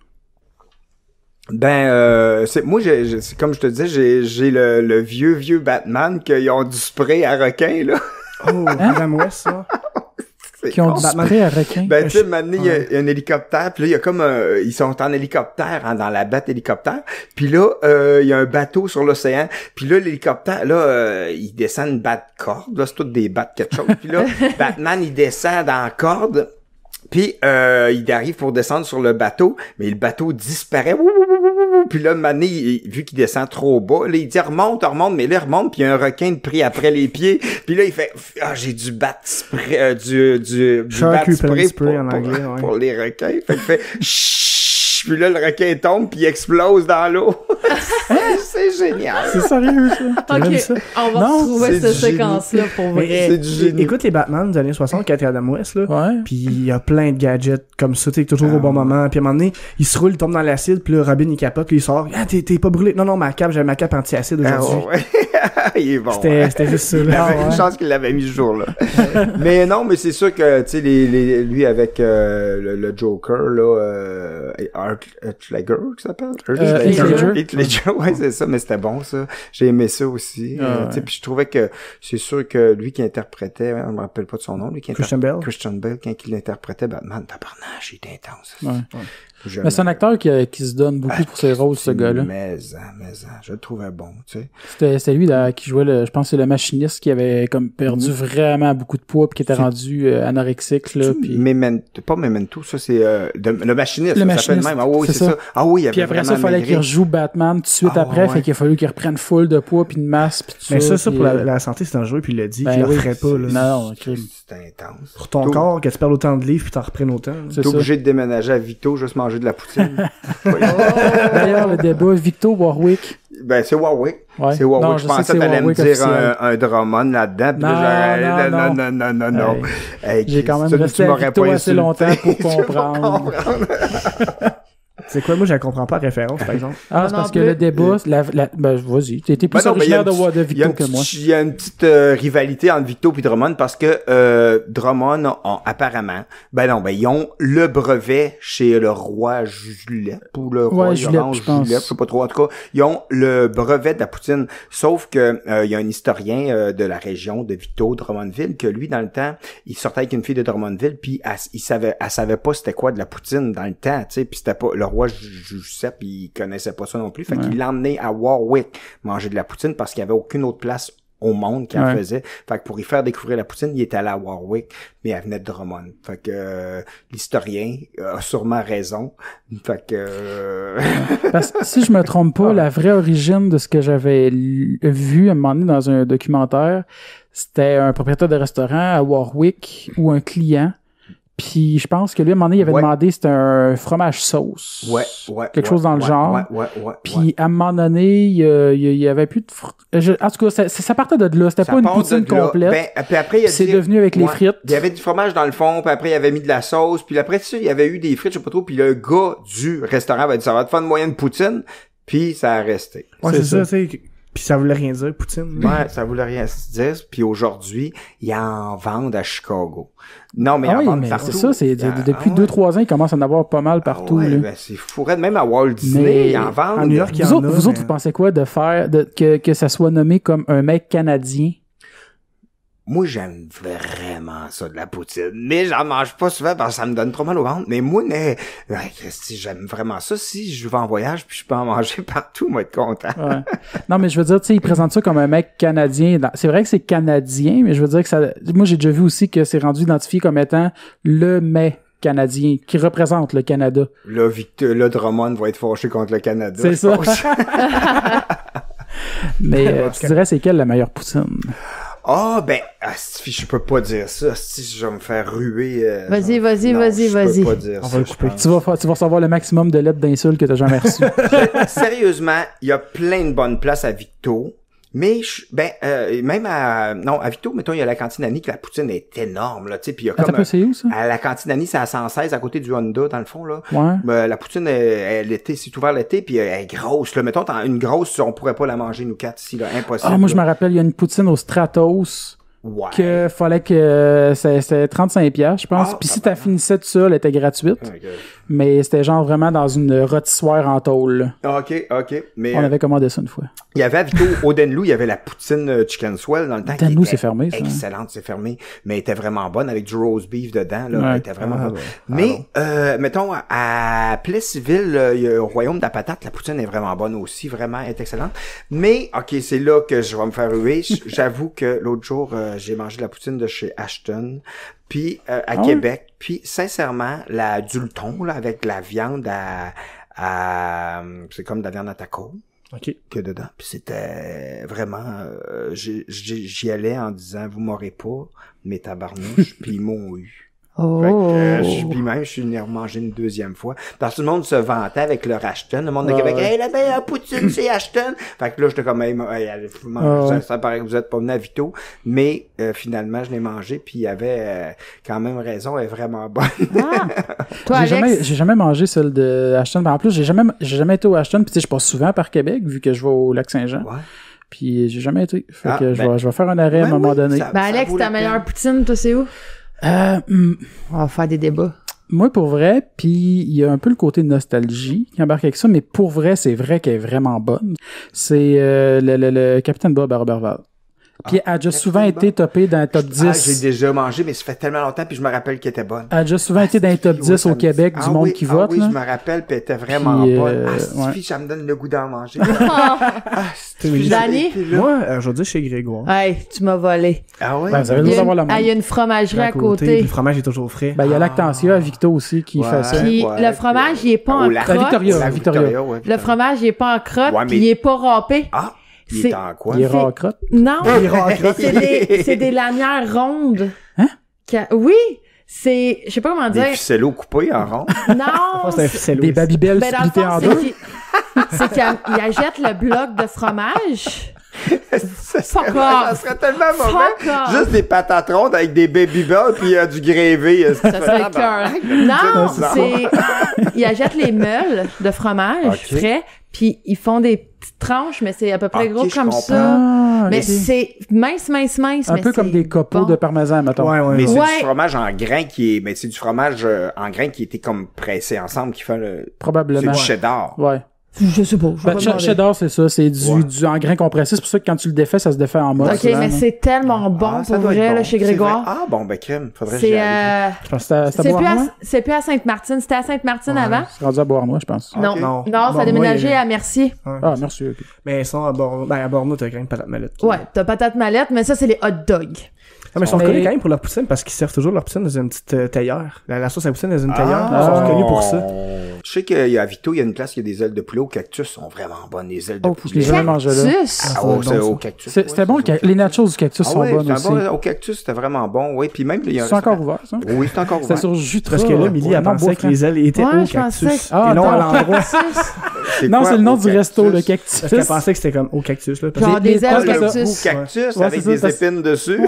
Ben, moi, c'est comme je te disais, j'ai le vieux Batman qu'ils ont du spray à requin, là. Oh, Adam West, ça. Qui ont du spray à requin. Ben, tu sais, maintenant, il y a un hélicoptère, puis là, il y a comme ils sont en hélicoptère, dans la batte hélicoptère, puis là, il y a un bateau sur l'océan, puis là, l'hélicoptère, là, il descend une batte corde, là, c'est toutes des battes quelque chose, puis là, Batman, il descend dans la corde, puis il arrive pour descendre sur le bateau, mais le bateau disparaît. Puis là, maintenant, vu qu'il descend trop bas, là, il dit remonte, mais là, il remonte, puis il y a un requin de pris après les pieds. Puis là, il fait j'ai du bat spray, du bat spray en anglais, pour les requins. Fait qu'il fait puis là, le requin tombe, puis il explose dans l'eau. C'est génial. C'est sérieux, ça. Ok, ça? On va retrouver cette séquence-là pour vrai. C'est du génie. Écoute les Batman des années 60 qui étaient Adam West, là. Ouais. Puis il y a plein de gadgets comme ça, tu sais, toujours au bon moment. Puis à un moment donné, il se roule, il tombe dans l'acide, puis là, Robin, il capote, puis il sort. Ah, t'es pas brûlé. Non, j'avais ma cape anti-acide aujourd'hui. Ouais. Il est bon. C'était juste ça, là. Il avait une chance qu'il l'avait mis ce jour-là. Mais non, mais c'est sûr que, tu sais, lui avec le Joker, là, Heath Ledger, qui s'appelle? Heath Ledger, ouais, c'est ça, mais c'était bon, ça. J'ai aimé ça aussi. Tu sais, puis je trouvais que c'est sûr que lui qui interprétait, on me rappelle pas de son nom, lui qui Christian Bale, quand il interprétait Batman, tabarnak, il était intense. Ouais. Mais c'est un acteur qui se donne beaucoup pour ses rôles, ce gars-là. Mais je le trouvais bon, tu sais. C'était lui là, qui jouait je pense que c'est le machiniste qui avait comme perdu vraiment beaucoup de poids puis qui était rendu anorexique là. Pas Memento, ça c'est le machiniste. Le ça machiniste, s'appelle même. Ah oui, c'est ça. Ah oui, il avait. Puis après ça, il fallait qu'il rejoue Batman tout de suite après, fait qu'il a fallu qu'il reprenne full de poids puis de masse puis tout ça. Mais ça pour la santé c'est dangereux puis il l'a dit qu'il le ferait pas là. Non, c'est intense. Pour ton corps, que tu perds autant de livres puis t'en reprennes autant. T'es obligé de déménager à Vito, juste manger manger de la poutine. D'ailleurs, le débat Victo-Warwick. Ben, c'est Warwick. Ouais. C'est Warwick. Non, je pensais que t'allais me dire un Drummond là-dedans. Non. Hey, j'ai quand même resté à Victo assez longtemps pour comprendre. C'est quoi? Moi, je la comprends pas, la référence, par exemple. Ah, c'est parce que le débat, ben, vas-y. T'étais plus originaire de Victo que moi. Il y a une petite rivalité entre Victo et Drummond parce que Drummond apparemment, ils ont le brevet chez le roi Julep ou le roi Julep, je sais pas trop. En tout cas, ils ont le brevet de la poutine. Sauf que il y a un historien de la région de Victo, Drummondville, que lui, dans le temps, il sortait avec une fille de Drummondville, puis elle savait pas c'était quoi de la poutine dans le temps, tu sais, puis c'était pas le roi Giuseppe, il connaissait pas ça non plus. Fait qu'il l'a emmené à Warwick manger de la poutine parce qu'il y avait aucune autre place au monde qui en faisait. Fait que pour y faire découvrir la poutine, il était allé à Warwick, mais elle venait de Drummond. Fait que l'historien a sûrement raison. Fait que... Parce que si je me trompe pas, la vraie origine de ce que j'avais vu à un moment donné dans un documentaire, c'était un propriétaire de restaurant à Warwick ou un client. Puis je pense que lui, à un moment donné, il avait demandé c'était un fromage sauce. Quelque chose dans le genre. Puis à un moment donné, il y avait plus de... En tout cas, ça partait de là. C'était pas une poutine complète. Puis après, c'est devenu avec les frites. Il y avait du fromage dans le fond, puis après, il avait mis de la sauce. Puis après ça, il y avait eu des frites, je sais pas trop. Puis le gars du restaurant avait dit, ça va te faire une moyenne poutine. Puis ça a resté. Ouais, c'est ça, c'est... Puis ça voulait rien dire, poutine. Ouais, ça voulait rien dire. Puis aujourd'hui, ils en vendent à Chicago. Non, mais ils en vendent partout. C'est ça, c'est depuis 2-3 ans, ils commencent à en avoir pas mal partout. Ouais, ben c'est fourré. Même à Walt Disney, ils en vendent. En New York, vous autres, vous pensez quoi de faire que ça soit nommé comme un mec canadien? Moi, j'aime vraiment ça, de la poutine. Mais j'en mange pas souvent parce que ça me donne trop mal au ventre. Mais moi, j'aime vraiment ça. Si je vais en voyage puis je peux en manger partout, moi, être content. Ouais. Non, mais je veux dire, tu sais, ils présentent ça comme un mec canadien. C'est vrai que c'est canadien, mais je veux dire que ça... Moi, j'ai déjà vu aussi que c'est rendu identifié comme étant le mets canadien qui représente le Canada. Là, Drummond va être fâché contre le Canada. C'est ça. Mais tu dirais, c'est quelle la meilleure poutine? Je peux pas dire ça. Si je vais me faire ruer. Vas-y. Je peux pas dire ça. Tu vas recevoir le maximum de lettres d'insultes que t'as jamais reçues. Sérieusement, il y a plein de bonnes places à Victo. Mais même à Victo, mettons, il y a la cantine Annie, que la poutine est énorme, là, tu sais, puis il y a comme c'est où, ça? À la cantine Annie, c'est à 116 à côté du Honda dans le fond là. Ouais. La poutine l'été, c'est ouvert l'été, puis elle est grosse là, mettons une grosse, on pourrait pas la manger nous quatre ici là, impossible. Moi je me rappelle, il y a une poutine au Stratos. Que fallait que c'était 35$, je pense. Puis si t'as finissais tout ça, elle était gratuite. Okay. Mais c'était genre vraiment dans une rôtissoire en tôle. OK. Mais on avait commandé ça une fois. Il y avait à Victo, au Denlou, il y avait la poutine Chicken Swell dans le temps. Denlou, c'est fermé, ça. Excellente, c'est fermé. Mais elle était vraiment bonne avec du roast beef dedans, là. Elle était vraiment bonne. Mais, mettons, à Plessisville, au Royaume de la Patate, la poutine est vraiment bonne aussi. Vraiment, elle est excellente. Mais, OK, c'est là que je vais me faire ruer. J'avoue que l'autre jour, j'ai mangé de la poutine de chez Ashton, puis à Québec, puis sincèrement, la Dulton, là, avec la viande c'est comme de la viande à taco. OK. Que dedans. Puis c'était vraiment... j'y allais en disant, vous m'aurez pas, mes tabarnouches, puis ils m'ont eu. Puis même, je suis venu remanger une deuxième fois. Parce que tout le monde se vantait avec leur Ashton. Le monde de Québec, hey, la meilleure poutine, c'est Ashton. Fait que là, j'étais comme, ça paraît que vous êtes pas venu à Victo. Mais finalement, je l'ai mangé, puis il y avait quand même raison, elle est vraiment bonne. Toi, Alex? J'ai jamais mangé celle de Ashton. En plus, j'ai jamais été au Ashton, puis tu sais, je passe souvent par Québec, vu que je vais au Lac-Saint-Jean. Ouais. Puis j'ai jamais été. Fait que je vais faire un arrêt à un moment donné. Alex, ta meilleure poutine, toi, c'est où? On va faire des débats. Moi, pour vrai, puis il y a un peu le côté de nostalgie qui embarque avec ça, mais pour vrai, c'est vrai qu'elle est vraiment bonne. C'est le Capitaine Bob à Robertval. Puis elle a déjà souvent été topée dans le top 10. J'ai déjà mangé, mais ça fait tellement longtemps, puis je me rappelle qu'elle était bonne. Elle a déjà souvent été dans le top 10 au Québec du monde qui vote. Oui, là. je me rappelle, puis elle était vraiment bonne. Ça me donne le goût d'en manger. Dani? Moi, aujourd'hui, chez Grégoire. Hey, tu m'as volé. Ah oui? Ben, vous avez le droit d'avoir la main. Il y a une fromagerie à côté. Le fromage est toujours frais. Ben, il y a Lactantia à Victo aussi qui fait ça. Puis le fromage, il est pas en crotte. Victoria. Le fromage, il est pas en crotte, puis il est pas râpé. Il est en quoi? Il est racrotte? Non. C'est des lanières rondes. Hein? Oui. je sais pas comment dire. Des ficellos coupés en rond. Non. C'est un ficello. Des Babybel splittés en deux. C'est qu'il achète le bloc de fromage. Ça serait tellement mauvais. Juste des patates rondes avec des Babybel puis du gravy. Ça serait cœur. Non, ils achètent les meules de fromage frais, puis ils font des petites tranches, mais c'est à peu près gros comme ça. Mais c'est mince. Un peu comme des copeaux de parmesan, mettons. Mais c'est du fromage en grains mais c'est du fromage en grains qui était comme pressé ensemble, qui fait probablement. C'est du cheddar. Ouais. Je sais pas. Cheddar, c'est ça. C'est du en grain compressé. C'est pour ça que quand tu le défais, ça se défait en mode. OK, mais c'est tellement bon pour vrai, là, chez Grégoire. Ah, bon, ben, crème. Faudrait que j'y aille. C'est plus à Sainte-Martine. C'était à Sainte-Martine avant? C'est rendu à Bois-Arnois, je pense. Non, ça a déménagé à Mercier. Ah, merci, OK. Mais sinon, à Bordeaux, t'as quand même patate mallette. Ouais, t'as patate mallette, mais ça, c'est les hot dogs. Ah, mais ils sont connus quand même pour leur poutine parce qu'ils servent toujours leur poutine dans une petite tailleur. La sauce à poutine dans une tailleur. Ils sont reconnus pour ça. Je sais qu'il y a à Vito, il y a une place qui a des ailes de poulet au cactus. Sont vraiment bonnes, les ailes de poulet. Je l'ai jamais mangé là. C'est au cactus. C'était bon, les nachos du cactus sont bonnes aussi. Au cactus, c'était vraiment bon. Oui, puis même... C'est encore ouvert, ça? Oui, c'est encore ouvert. C'était sur Jutra. Parce que là, Milly a pensé que les ailes étaient au cactus. Et non à l'endroit. Non, c'est le nom du resto, le cactus. Parce qu'elle pensait que c'était comme au cactus, là. Genre des ailes cactus. Cactus avec des épines dessus.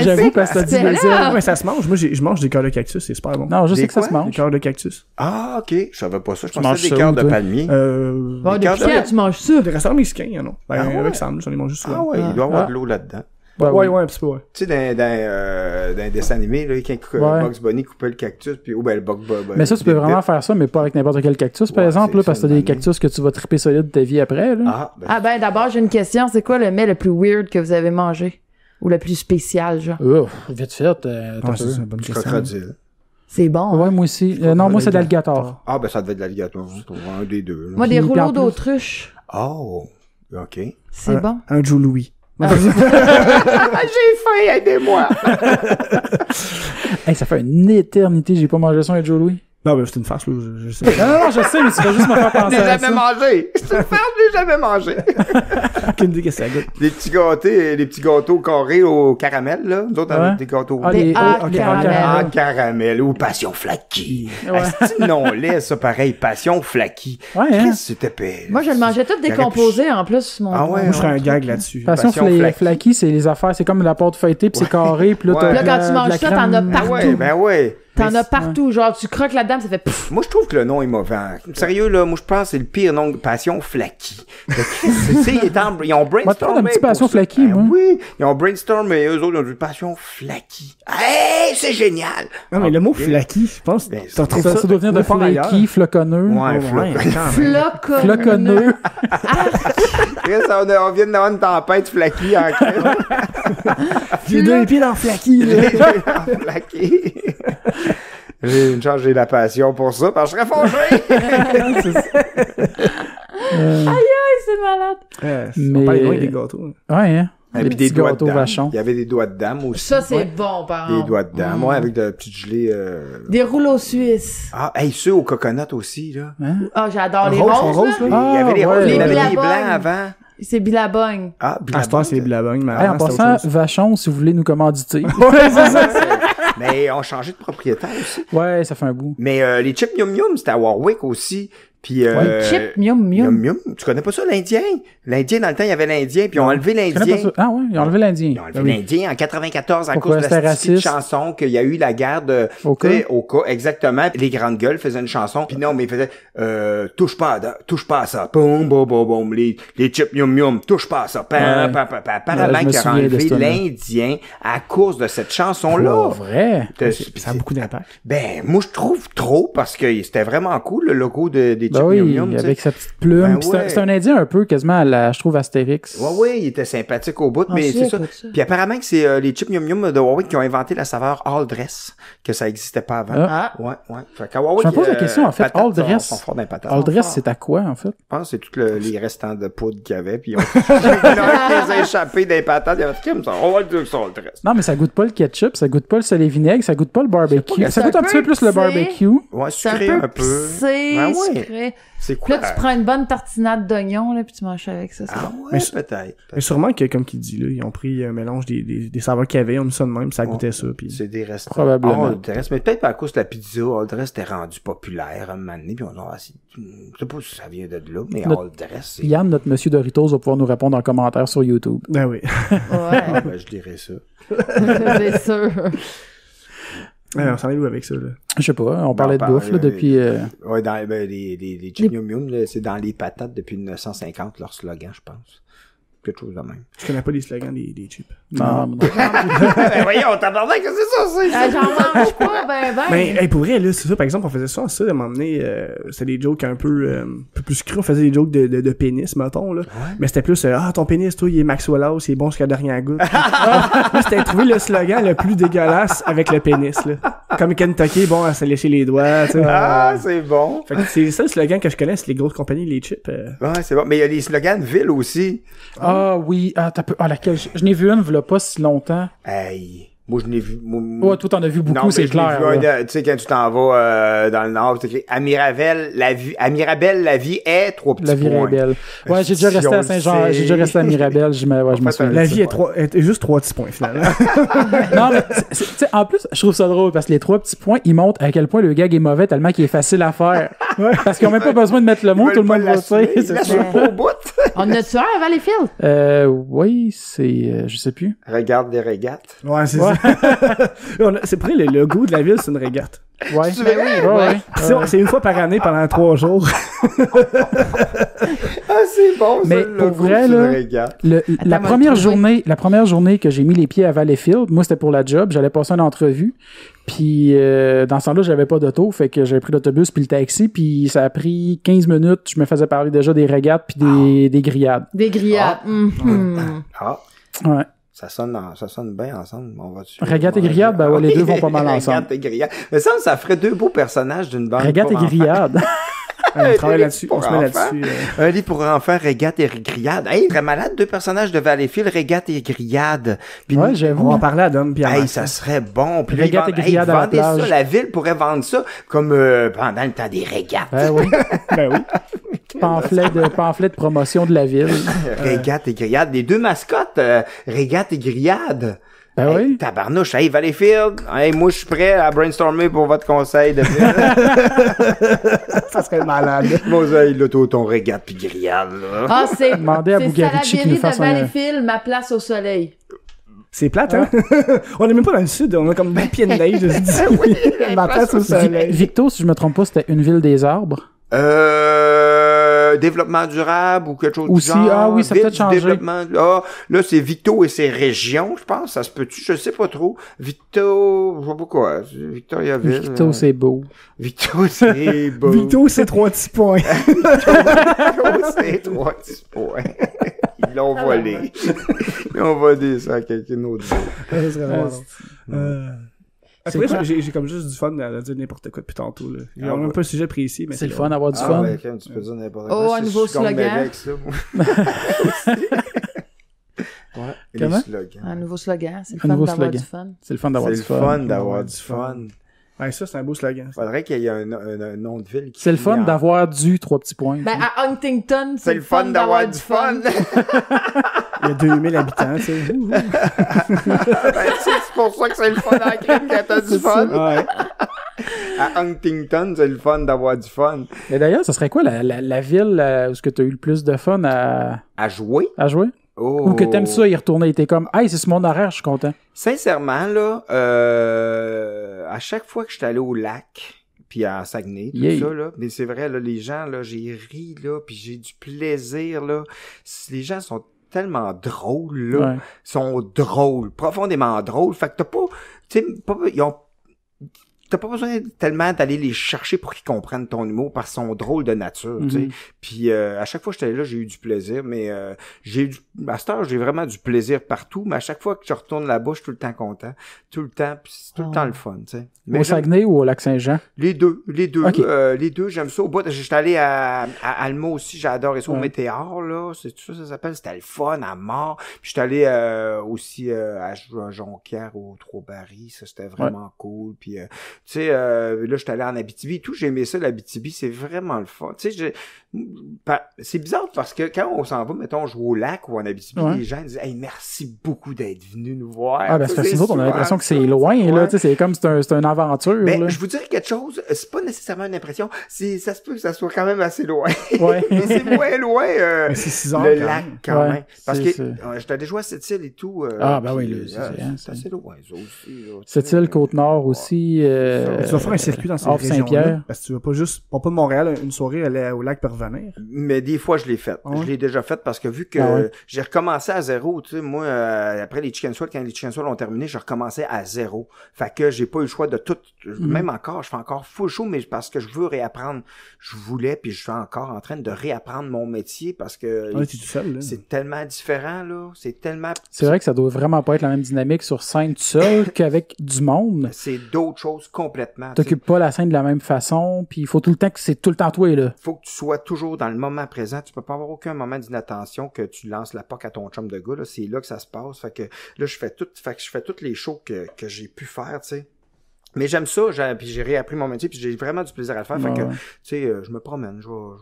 J'avoue, parce que t'as dit les ailes. Ouais, ça se mange. Moi, je mange des cœurs de cactus, c'est super bon. Non, je sais que ça se mange. Des cœurs de cactus. Ah, OK. Je savais pas ça. Je pensais des cœurs de palmier. Depuis quand tu manges ça? Des restaurants mexicains, non? Avec Sam, j'en ai mangé souvent. Ah ouais, il doit y avoir de l'eau là-dedans. Ouais, un petit peu, ouais. Tu sais, dans un dessin animé, là, quand Bugs Bunny coupait le cactus, puis le Bugs Bunny. Mais ça, tu peux vraiment faire ça, mais pas avec n'importe quel cactus, par exemple, là, parce que t'as des cactus que tu vas triper solide de ta vie après, là. D'abord, j'ai une question. C'est quoi le mets le plus weird que vous avez mangé? Ou le plus spécial, genre? Vite fait, c'est une bonne question. Crocodile. C'est bon. Ouais, moi aussi. Non, moi, c'est de l'alligator. Ah, ben, ça devait être de l'alligator. Un des deux. Moi, des rouleaux d'autruche. Oh, OK. C'est bon. Un Joe Louis. J'ai faim, aidez-moi! Ça fait une éternité, j'ai pas mangé ça, un Joe Louis. Non, mais c'est une farce, là, je sais. Non, je sais, mais tu vas juste me faire penser à ça. Je l'ai jamais mangé! C'est une farce, je l'ai jamais mangé! Aucune idée que ça goûte. Les petits gâteaux carrés au caramel, là. Nous autres, on a des gâteaux... caramel ou passion flaky. C'est non-lait, ça, pareil, passion flaky. Qu'est-ce que c'était pire? Moi, je le mangeais tout décomposé, en plus, moi, je ferais un gag là-dessus. Passion flaky, c'est les affaires, c'est comme la pâte feuilletée, puis c'est carré, puis là, quand tu manges ça, t'en as partout. Ben ouais. T'en as partout, genre tu croques là-dedans, ça fait pfff. Moi je trouve que le nom est mauvais. Sérieux là, moi je pense que c'est le pire nom de Passion Flaky. Ils ont brainstormé. Un petit Passion Flaky, moi. Oui, ils ont brainstormé, eux autres ils ont dit Passion Flaky. Hey, c'est génial. Non mais le mot flaky, je pense ça doit venir de flaky, floconneux. Ouais, floconneux. On vient d'avoir une tempête flaky en crème. J'ai deux pieds dans flaky. Flaky. J'ai une chance, j'ai la passion pour ça, parce que je serais fâché. Aïe, c'est malade. On parle loin des gâteaux. Ouais, hein. Et puis des doigts de dame. Il y avait des doigts de dame aussi. Ça, c'est bon, par exemple. Des doigts de dame, avec de petites gelées. Des rouleaux suisses. Ah, ceux au coconut aussi, là. Ah, j'adore les roses. Il y avait les roses, il y avait les blancs avant. C'est Billabong. Ah, Billabong. C'est les Billabong. En passant, Vachon, si vous voulez nous commanditer. Ouais, c'est ça. Mais on changeait de propriétaire aussi. Ouais, ça fait un bout. Mais les chips Mium Mium, c'était à Warwick aussi. Puis Chip Mium Mium. Tu connais pas ça, l'Indien? L'Indien, dans le temps, il y avait l'Indien, puis ils ont enlevé l'Indien. Ah ouais, ils ont enlevé l'Indien. Ils ont enlevé l'Indien en 94 à cause de la petite chanson qu'il y a eu la guerre de Oka, exactement. Les grandes gueules faisaient une chanson, puis non, mais ils faisaient touche pas à ça. Boum boum boum boum. Les chips Mium Mium, touche pas à ça. Apparemment qu'ils ont enlevé l'Indien à cause de cette chanson-là. Vrai. Ça a beaucoup d'impact. Ben, moi je trouve trop parce que c'était vraiment cool le logo des oui, avec sa petite plume. C'est un Indien un peu quasiment à la, je trouve, Astérix. Oui, il était sympathique au bout, mais c'est ça. Puis apparemment que c'est les chips Mium Mium de Warwick qui ont inventé la saveur All Dress, que ça n'existait pas avant. Ouais. Fait qu'à Warwick, je me pose la question, en fait, All Dress. Sont forts dans les patates. All Dress, c'est à quoi, en fait? Je pense que c'est tous les restants de poudre qu'il y avait, puis ils ont échappé des patates, il y avait comme ça. On va le dire que c'est All Dress. Non, mais ça goûte pas le ketchup, ça goûte pas le sel et vinaigre, ça goûte pas le barbecue. Ça goûte un petit peu plus le barbecue. Ouais, sucré un peu. Ouais. préféré. C'est quoi? Puis là, tu prends une bonne tartinade d'oignon, là, puis tu manges avec ça. Ah ouais, peut-être. Mais sûrement que, comme qu'il dit, là, ils ont pris un mélange des saveurs qu'il y avait, on mis ça de même, ça goûtait ça. Puis... C'est des restes. Probablement. Old Dress, mais peut-être à cause de la pizza, Old Dress était rendu populaire un moment donné, puis on a je sais pas si ça vient de là, mais Old Dress, c'est... Yann, notre monsieur Doritos, va pouvoir nous répondre en commentaire sur YouTube. Ben oui. Ouais. Ben, je dirais ça. C'est sûr. On s'en est où avec ça, là? Je sais pas, on parlait de bouffe, là, depuis... Ouais, dans les Chick Yum Yum, là, c'est dans les patates depuis 1950, leur slogan, je pense. Quelque chose de même. Je connais pas les slogans des chips. Non. Ben voyons, tabarnak, que c'est ça, c'est... J'en mange pas, ben. Mais, hey, pour vrai, là, c'est ça, par exemple, on faisait ça, à un moment donné, c'était des jokes un peu plus crus, on faisait des jokes de pénis, mettons, là. Ouais. Mais c'était plus, ton pénis, toi, il est Maxwell House, il est bon jusqu'à la dernière goutte. Là, c'était trouver le slogan le plus dégueulasse avec le pénis, là. Comme Kentucky, bon, à se lécher les doigts, tu sais. Ah, c'est bon. Fait que c'est ça le slogan que je connais, c'est les grosses compagnies, les chips. Ouais, c'est bon. Mais il y a les slogans de ville aussi. Ah oui, laquelle je n'ai vu une, il y a pas si longtemps. Hey, moi je n'ai vu... Ouais, toi t'en as vu beaucoup, c'est clair. Tu sais, quand tu t'en vas dans le nord, c'est écrit Amirabel, la vie est 3 petits points. La vie est belle. Ouais, j'ai déjà resté à Saint-Jean, j'ai déjà resté à Mirabel, je me souviens. La vie est juste 3 petits points, finalement. Non, mais en plus, je trouve ça drôle, parce que les 3 petits points, ils montrent à quel point le gag est mauvais tellement qu'il est facile à faire. Ouais. Parce qu'ils ont même pas besoin de mettre le mot, tout le monde va le faire. On a-tu un à Valleyfield? Oui, c'est, je sais plus. Regarde des régates. Ouais, c'est ça. C'est près le logo de la ville, c'est une régate. Ouais. C'est vrai? Ouais. C'est une fois par année pendant 3 jours. Ah, c'est bon, ça, mais le pour logo, vrai, là, la première journée que j'ai mis les pieds à Valleyfield, moi, c'était pour la job. J'allais passer une entrevue. Puis, dans ce temps-là, j'avais pas d'auto. Fait que j'avais pris l'autobus puis le taxi. Puis, ça a pris 15 minutes. Je me faisais parler déjà des régates puis des grillades. Des grillades. Ouais. Ça sonne bien ensemble. On va Régate et grillade, ben ouais, les deux vont pas mal ensemble. Régate et grillade. Mais ça ferait 2 beaux personnages d'une bande. Régate et grillade. On travaille là-dessus, on se met là-dessus. Un livre pour enfants, Régate et grillade. Hey, très malade, 2 personnages de Valleyfield, Régate et grillade. Puis ouais, j'avoue. On va en parler à Dom puis à Hey, ça serait bon. Puis Régate et grillade à la plage. Ça, la ville pourrait vendre ça comme pendant le temps des régates. Ben oui. Ben oui. Pamphlet de promotion de la ville. Régate et grillade. Les 2 mascottes, Régate et grillade. Ben hey, oui. Tabarnouche, hey, Valleyfield, hey, moi je suis prêt à brainstormer pour votre conseil de ville. Ça serait malade. Moi, hey, là, ton régate pis grillade, là. Ah, c'est Demandez à Bugarici qu'il nous fasse de Valleyfield, ma place au soleil. C'est plate, hein? On est même pas dans le sud, on a comme 10 pieds de neige, je dis. Oui, ma place au soleil. Victo, si je me trompe pas, c'était une ville des arbres. Développement durable ou quelque chose aussi, du genre. Ah oui, ça peut-être changé. Là, c'est Victo et ses régions, je pense. Ça se peut-tu? Je sais pas trop. Victo, je sais pas quoi. Victoriaville. Victo, c'est beau. Victo, c'est beau. Victo, c'est 3 petits points. Victo, c'est 3 petits points. Ils l'ont volé. Ils ont volé ça à quelqu'un d'autre. Ça serait vraiment Après, j'ai comme juste du fun à dire n'importe quoi depuis tantôt, là. Il y a même pas un sujet précis, mais c'est le fun d'avoir du fun. Ouais, tu peux dire n'importe quoi. Oh, un nouveau slogan. Comment? Un nouveau slogan. C'est le fun d'avoir du fun. C'est le fun d'avoir du fun. C'est le fun d'avoir du fun. Ouais, ça, c'est un beau slogan. Faudrait qu'il y ait un nom de ville qui... C'est le fun d'avoir du 3 petits points. Ben, à Huntington, c'est le fun d'avoir du fun. Il y a 2000 habitants, tu sais. C'est pour ça que c'est le fun à Crème quand t'as du fun. Ouais. À Huntington, c'est le fun d'avoir du fun. Mais d'ailleurs, ça serait quoi la ville où est-ce que t'as eu le plus de fun à jouer? À jouer? Oh. Ou que t'aimes ça y retourner et t'es comme, hey, c'est sur mon horaire, je suis content. Sincèrement, là, à chaque fois que j'étais allé au lac, puis à Saguenay, tout ça, là, mais c'est vrai, là, les gens, là, j'ai ri, là, puis j'ai du plaisir, là. Les gens sont tellement drôles, là. Sont drôles, profondément drôles. Fait que t'as pas, tu sais, t'as pas besoin tellement d'aller les chercher pour qu'ils comprennent ton humour parce qu'ils sont drôles de nature, tu sais. Puis à chaque fois que j'étais là, j'ai eu du plaisir, mais à cette heure, j'ai vraiment du plaisir partout, mais à chaque fois que je retourne là-bas, je suis tout le temps content. Tout le temps, puis c'est tout le temps le fun, tu sais. Au Saguenay ou au Lac-Saint-Jean? Les deux. Okay. Les deux, j'aime ça. Au bout, j'étais allé à Alma aussi, j'ai adoré ça, au Météor, là. C'est tout ça s'appelle. C'était le fun à mort. Puis j'étais allé aussi à Jonquière, au Trois-Barils. Ça, c'était vraiment cool. Puis sais, là, j'étais allé en Abitibi et tout, j'ai aimé ça, l'Abitibi, c'est vraiment le fun. Tu sais, c'est bizarre parce que quand on s'en va, mettons, jouer au lac ou en Abitibi, les gens disent, hey, merci beaucoup d'être venu nous voir. Ah, ben, c'est parce que nous autres, on a l'impression que c'est loin, là, tu sais, c'est comme, c'est une aventure, ben, là. je vous dirais quelque chose, c'est pas nécessairement une impression, ça se peut que ça soit quand même assez loin. Ouais. Mais c'est moins loin, c'est 6 heures, le lac, quand même. Parce que, j'étais allé jouer à Cette-Île et tout, c'est assez loin, ça aussi, là. Cette-Île, Côte-Nord aussi, tu vas faire un circuit dans ces régions-là. Parce que tu vas pas juste, pas de Montréal, une soirée, aller au lac pour revenir. Mais des fois, je l'ai fait. Je l'ai déjà fait parce que vu que j'ai recommencé à zéro, tu sais, moi, après les Chicken Swell, quand les Chicken Swell ont terminé, j'ai recommencé à zéro. Fait que j'ai pas eu le choix de tout, même encore, je fais encore full show, mais parce que je veux réapprendre. Je voulais, puis je suis encore en train de réapprendre mon métier parce que t'es tout seul, là. C'est tellement différent, là. C'est vrai que ça doit vraiment pas être la même dynamique sur scène tout seul qu'avec du monde. C'est d'autres choses complètement. T'occupes pas la scène de la même façon, puis il faut tout le temps que c'est tout le temps toi, là. Faut que tu sois toujours dans le moment présent. Tu peux pas avoir aucun moment d'inattention que tu lances la POC à ton chum de gars, là. C'est là que ça se passe. Fait que là, je fais toutes les shows que j'ai pu faire, tu sais. Mais j'aime ça, puis j'ai réappris mon métier, puis j'ai vraiment du plaisir à le faire. Fait que, tu sais, je me promène, comme...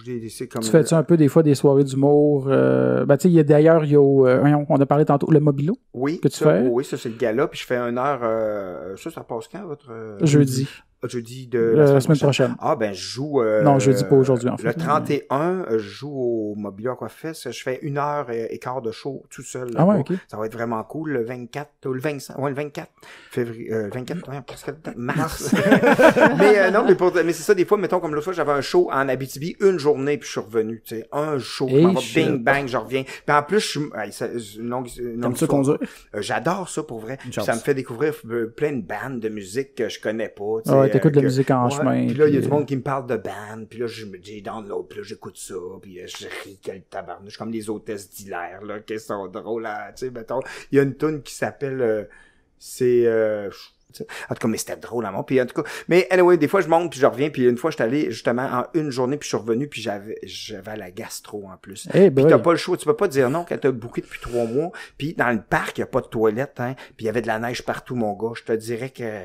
Tu fais-tu un peu des fois des soirées d'humour? Ben, tu sais, d'ailleurs, il y a on a parlé tantôt, le Mobilo. Oui, que tu fais? Oui, ça, c'est le gala, puis je fais 1 heure, ça passe quand, votre... Jeudi. Jeudi de la semaine prochaine. Ah, ben, je joue... non, jeudi pas aujourd'hui, en fait. Le 31, je joue au Mobilier Aquafest. Je fais 1h15 de show tout seul. Ah ouais, OK. Ça va être vraiment cool. Le 24, ou le 25, le 24 février, 24, presque mars. Mais non, mais c'est ça, des fois, mettons, comme l'autre fois, j'avais un show en Abitibi, une journée, puis je suis revenu, tu sais. Un show, bing, bang, je reviens. Puis en plus, une longue ça conduire? J'adore ça, pour vrai. Ça me fait découvrir plein de bandes de musique que je connais pas, tu sais. Ouais, t'écoutes de la musique en chemin. Puis là, il y a du monde qui me parle de band, puis là, j'ai download, puis là, j'écoute ça, puis je ris que le tabarnouche, comme les hôtesses d'hilaire, là, qui sont drôles, là, tu sais, mettons. Il y a une tune qui s'appelle, en tout cas, mais c'était drôle à moi. Puis en tout cas, mais anyway, des fois je monte puis je reviens. Puis une fois, je suis allé justement en une journée puis je suis revenu puis j'avais la gastro en plus. Hey, puis t'as pas le choix, tu peux pas dire non quand t'as booké depuis 3 mois. Puis dans le parc, il y a pas de toilette, hein. Puis il y avait de la neige partout, mon gars. Je te dirais que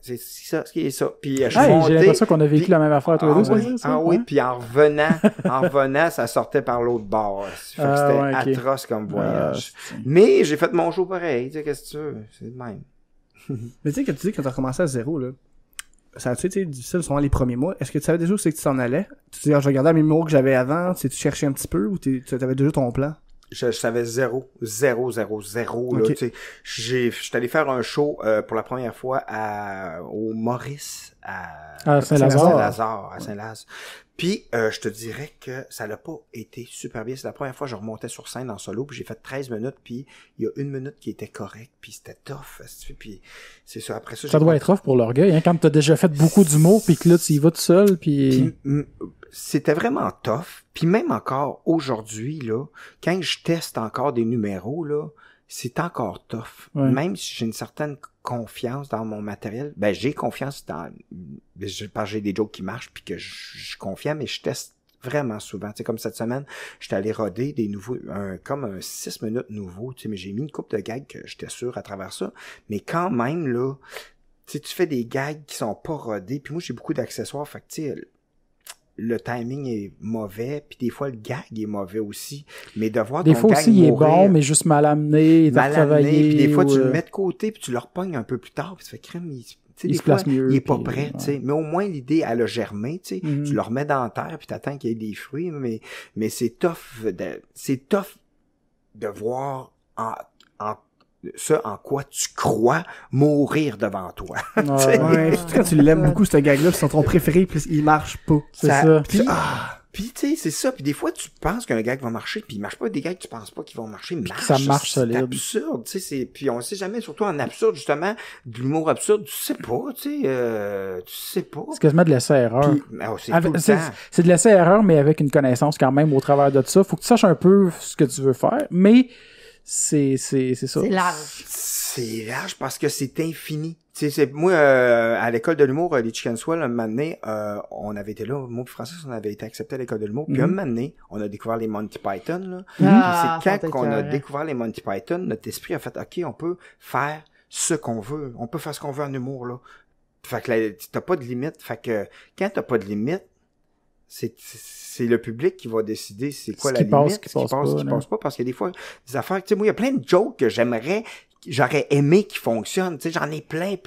c'est ça, ce qui est ça. Puis je suis monté, j'ai l'impression qu'on a vécu la même affaire tous les deux. Oui, puis en revenant, ça sortait par l'autre bord. Fait que c'était atroce comme voyage. Mais j'ai fait mon show pareil. Tu sais, qu'est-ce que tu veux? C'est le même. Mais tu sais, quand tu dis que t'as recommencé à zéro, là, ça a-tu été difficile, souvent les premiers mois? Est-ce que tu savais déjà où c'est que tu t'en allais? Tu te dis, je regardais mes numéros que j'avais avant, tu cherchais un petit peu ou tu avais déjà ton plan? Je savais zéro, là, tu sais. J'étais allé faire un show, pour la première fois au Maurice, à Saint-Lazare. Puis, je te dirais que ça n'a pas été super bien. C'est la première fois que je remontais sur scène en solo, puis j'ai fait 13 minutes, puis il y a 1 minute qui était correcte, puis c'était tough. Puis c'est ça. Après ça, ça doit être tough pour l'orgueil, hein, quand t'as déjà fait beaucoup d'humour, puis que là, tu y vas tout seul, puis c'était vraiment tough. Puis même encore aujourd'hui, là, quand je teste encore des numéros, là, c'est encore tough. Ouais. Même si j'ai une certaine confiance dans mon matériel, ben j'ai confiance parce que j'ai des jokes qui marchent puis que je suis confiant, mais je teste vraiment souvent. Tu sais, comme cette semaine, j'étais allé roder des nouveaux, comme un 6 minutes nouveau, tu sais, mais j'ai mis une couple de gags que j'étais sûr à travers ça. Mais quand même, là, tu sais, tu fais des gags qui sont pas rodés, puis moi j'ai beaucoup d'accessoires, fait que tu sais, le timing est mauvais, puis des fois le gag est mauvais aussi, mais de voir des ton fois gag aussi il est bon, mais juste mal amené, puis des fois tu le mets de côté puis tu le repognes un peu plus tard, puis tu fais crème, il se place mieux, il est pas prêt, tu sais, mais au moins l'idée elle a germé, tu sais, tu le remets dans la terre puis t'attends qu'il y ait des fruits, mais c'est tough de voir ce en quoi tu crois mourir devant toi. Ouais, quand tu l'aimes beaucoup, ce gag-là, c'est ton préféré, puis il marche pas. C'est ça. Puis tu sais, c'est ça. Puis des fois, tu penses qu'un gag va marcher, puis il marche pas. Des gags que tu penses pas qu'ils vont marcher, mais ça marche solide. C'est absurde, tu sais. Puis on sait jamais, surtout en absurde, justement, de l'humour absurde, tu sais pas, tu sais pas. C'est quasiment de l'essai-erreur. C'est de l'essai-erreur, mais avec une connaissance quand même au travers de ça. Faut que tu saches un peu ce que tu veux faire, mais c'est ça. C'est large. C'est large parce que c'est infini. Tu sais, moi, à l'école de l'humour, les Chicken Swell, un moment donné, on avait été là, moi et Francis, on avait été acceptés à l'école de l'humour, puis un moment donné, on a découvert les Monty Python, là. C'est quand qu'on a découvert les Monty Python, notre esprit a fait, OK, on peut faire ce qu'on veut. On peut faire ce qu'on veut en humour, là. Fait que t'as pas de limite. Fait que quand t'as pas de limite, c'est le public qui va décider c'est quoi la limite, ce qui passe pas, parce que des fois, des affaires, tu sais, moi, il y a plein de jokes que j'aurais aimé qu'ils fonctionnent, tu sais, j'en ai plein. Tu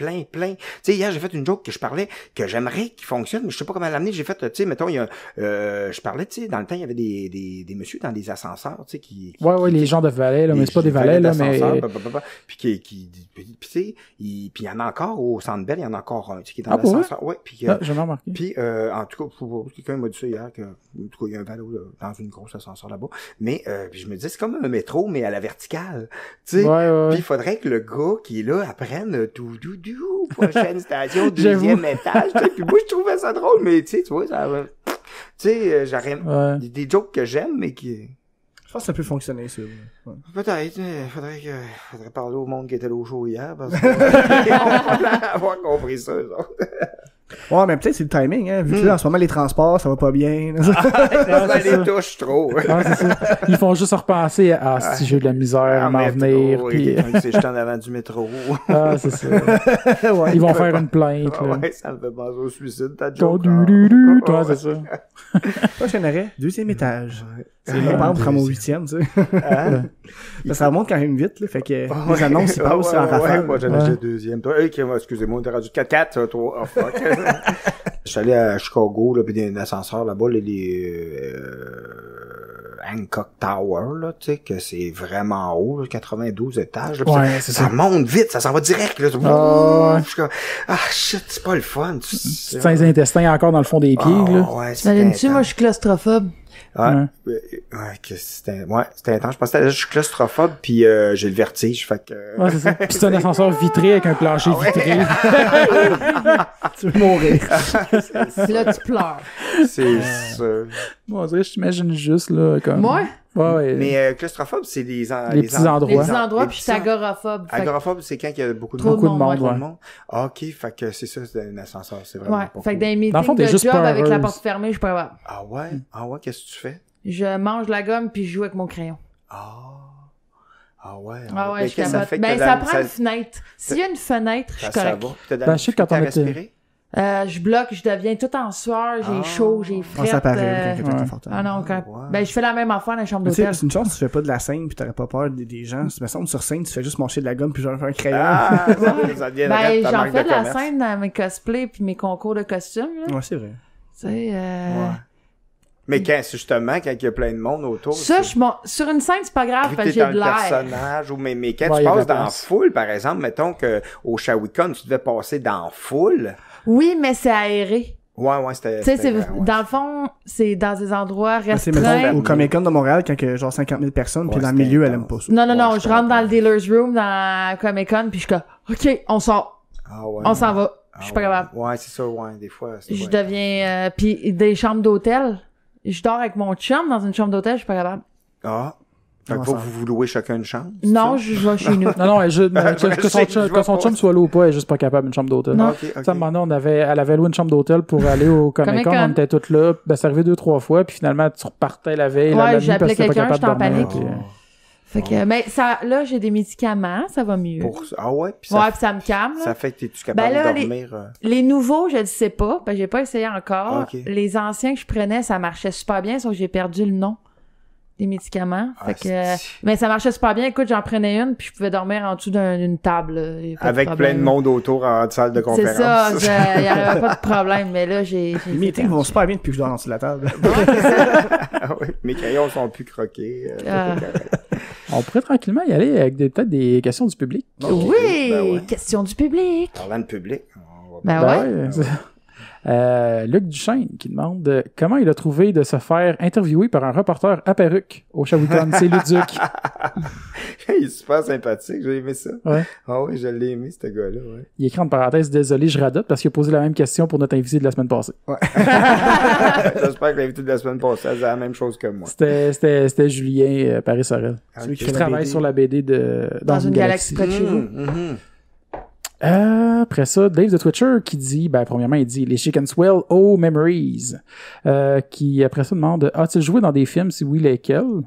sais, hier, j'ai fait une joke que je parlais, que j'aimerais qu'il fonctionne, mais je sais pas comment l'amener, j'ai fait, tu sais, mettons, il y a, je parlais, tu sais, dans le temps, il y avait des messieurs dans des ascenseurs, tu sais, qui les gens de valets, là, mais c'est pas des valets, là, mais... Puis tu sais, puis il y en a encore au Centre Bell, il y en a encore un, tu sais, qui est dans l'ascenseur, ouais, puis j'ai remarqué. Puis, en tout cas, quelqu'un m'a dit ça hier, que, en tout cas, il y a un valet dans une grosse ascenseur là-bas, mais, puis je me disais, c'est comme un métro, mais à la verticale, tu sais, puis il faudrait que le gars qui est là apprenne prochaine station, deuxième étage, tu sais, puis moi je trouvais ça drôle, mais tu vois, ça tu sais, j'aurais des jokes que j'aime, mais qui... Je pense que ça peut fonctionner, ça. Ouais. Peut-être, faudrait parler au monde qui était là au show hier, parce que on va avoir compris ça, genre. Ouais, mais peut-être c'est le timing, hein. Vu que là, en ce moment, les transports, ça va pas bien. Ça les touche trop. Ouais, c'est ça. Ils font juste repenser à si j'ai de la misère à m'en venir. Puis... quelqu'un qui s'est jeté en avant du métro. C'est ça. Ouais, ils vont faire une plainte. Ouais, ça me fait penser au suicide, ta joke. Ouais, c'est ça. Prochain arrêt, 2e étage. C'est là, par exemple, au 8e, tu sais. Ça remonte quand même vite, là. Fait que les annonces, ils passent en rafale. Moi, j'en ai le 2e. Toi, excusez-moi, t'es rendu 4-4, toi. Oh, fuck. Je suis allé à Chicago, là, pis il y a un ascenseur là-bas, les Hancock Tower, là, tu sais, que c'est vraiment haut, là, 92 étages. Là, ça monte vite, ça s'en va direct, là. Shit, c'est pas le fun. C'est les intestins encore dans le fond des pieds, là. Ouais, moi, je suis claustrophobe. C'était intense. Je pensais que je suis claustrophobe, puis j'ai le vertige, fait que... Ouais, c'est ça. Puis c'est un ascenseur vitré avec un plancher vitré. Tu veux mourir. Là, tu pleures. C'est ça. Bon, on dirait, je t'imagine juste, là, comme... Moi? Ouais. Mais claustrophobe, c'est les petits endroits. Les petits endroits, puis je suis agoraphobe. Agoraphobe, c'est quand il y a beaucoup de monde. Ah, ok, fait que c'est ça, c'est un ascenseur, c'est vraiment pas fait que dans les meetings dans le fond, de juste job avec la porte fermée, je suis pas capable. Ah ouais, qu'est-ce que tu fais? Je mange la gomme puis je joue avec mon crayon. Ah ouais, je suis capable. Ben, ça prend une fenêtre. S'il y a une fenêtre, je suis correct. Ben, je sais quand on respirer. Je bloque, je deviens tout en sueur, j'ai chaud, j'ai fret. Ça paraît quand t'es confortable. Ah non, ben je fais la même affaire dans la chambre d'hôtel. C'est une chance que tu fais pas de la scène pis t'aurais pas peur des gens. Si me semble sur scène, tu fais juste manger de la gomme puis genre un crayon. Ça ben j'en fais de la scène dans mes cosplays puis mes concours de costumes. Là. Ouais, c'est vrai. Tu sais, Mais quand il y a plein de monde autour. Ça, sur une scène, c'est pas grave, parce que j'ai de l'air. Personnage, mais quand tu passes dans la foule, par exemple, mettons que au Shawicon, tu devais passer dans la foule. Oui, mais c'est aéré. Ouais, c'était... Tu sais, dans le fond, c'est dans des endroits restreints. Au Comic-Con de Montréal, quand il y a genre 50 000 personnes, puis dans le milieu, elle aime pas ça. Non, je rentre dans le dealer's room, dans Comic-Con, puis je suis comme, OK, on sort. On s'en va. Je suis pas capable. Ouais, c'est ça, des fois. Je deviens... puis des chambres d'hôtel. Je dors avec mon chum dans une chambre d'hôtel, je suis pas capable. Fait que vous louez chacun une chambre? Non, je vais chez nous. Non, que son chum soit là ou pas, elle est juste pas capable d'une chambre d'hôtel. Non. Okay. Elle avait loué une chambre d'hôtel pour aller au Comic-Con, on était toutes là, ben c'est arrivé 2-3 fois, puis finalement tu repartais la veille, la nuit, parce que t'étais pas capable de dormir. J'étais en panique. Fait que, mais ça, là, j'ai des médicaments, ça va mieux. Puis ça me calme. Ça fait que t'es-tu capable de dormir? Les nouveaux, je le sais pas, j'ai pas essayé encore. Les anciens que je prenais, ça marchait super bien, sauf que j'ai perdu le nom des médicaments. Fait que, mais ça marchait super bien. Écoute, j'en prenais une, puis je pouvais dormir en dessous d'une table. Avec plein de monde autour en salle de conférence. C'est ça, il y avait pas de problème, mais là, j'ai les meetings vont super bien depuis que je dors en dessous de la table. Mes crayons sont plus croqués. On pourrait tranquillement y aller avec peut-être des questions du public. Oui, questions du public. Parlant de public. Luc Duchesne qui demande comment il a trouvé de se faire interviewer par un reporter à perruque au Shawicon. C'est Luduc. Il est super sympathique, j'ai aimé ça. Ouais. Ah oui, je l'ai aimé, ce gars-là. Ouais. Il écrit en parenthèse, désolé, je radote parce qu'il a posé la même question pour notre invité de la semaine passée. Ouais. J'espère que l'invité de la semaine passée a la même chose que moi. C'était Julien Paris-Sorel. Celui qui travaille sur la BD dans une galaxie près de chez vous. Après ça, Dave the Twitcher qui dit, premièrement, il dit les Chicken Swell, Oh Memories. Qui après ça demande, as-tu joué dans des films, si oui, lesquels?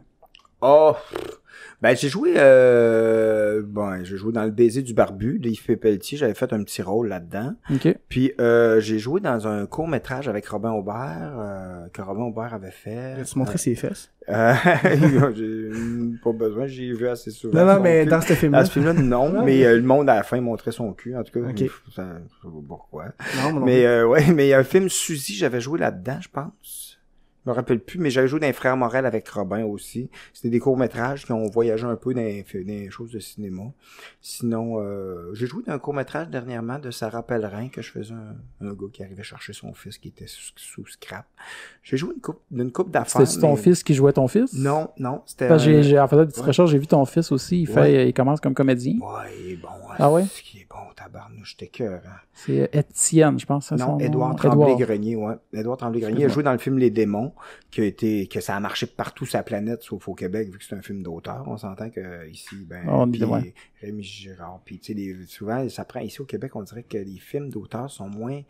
Ben, j'ai joué dans Le baiser du barbu de Yves Pépeltier. J'avais fait un petit rôle là-dedans. OK. Puis, j'ai joué dans un court-métrage avec Robin Aubert, que Robin Aubert avait fait. As-tu montré ses fesses? J'ai pas besoin, j'ai vu assez souvent. Non, mais dans ce film-là. Dans ce film-là, non. Mais le monde, à la fin, montrait son cul. En tout cas, okay. Ça, je sais pas pourquoi. Non, mais, mais il y a un film Suzy, j'avais joué là-dedans, je pense. Je me rappelle plus, mais j'avais joué dans les Frères Morel avec Robin aussi. C'était des courts-métrages qui ont voyagé un peu dans les choses de cinéma. Sinon, j'ai joué dans un court-métrage dernièrement de Sarah Pellerin, que je faisais un gars qui arrivait chercher son fils qui était sous scrap. J'ai joué d'une couple d'affaires. C'était ton fils qui jouait ton fils? Non, c'était... En faisant des petites recherches, j'ai vu ton fils aussi. Il commence comme comédien. Ouais, il est bon. Ah ouais? Ce qui est bon, tabarnouche, j'étais cœur. C'est Étienne, je pense. Non, Édouard Tremblay-Grenier, ouais. Édouard Tremblay-Grenier, il a joué dans le film Les Démons, que ça a marché partout sur la planète, sauf au Québec, vu que c'est un film d'auteur. On s'entend que ici, Rémi Girard, puis tu sais, souvent, ça prend, ici au Québec, on dirait que les films d'auteur sont moins, tu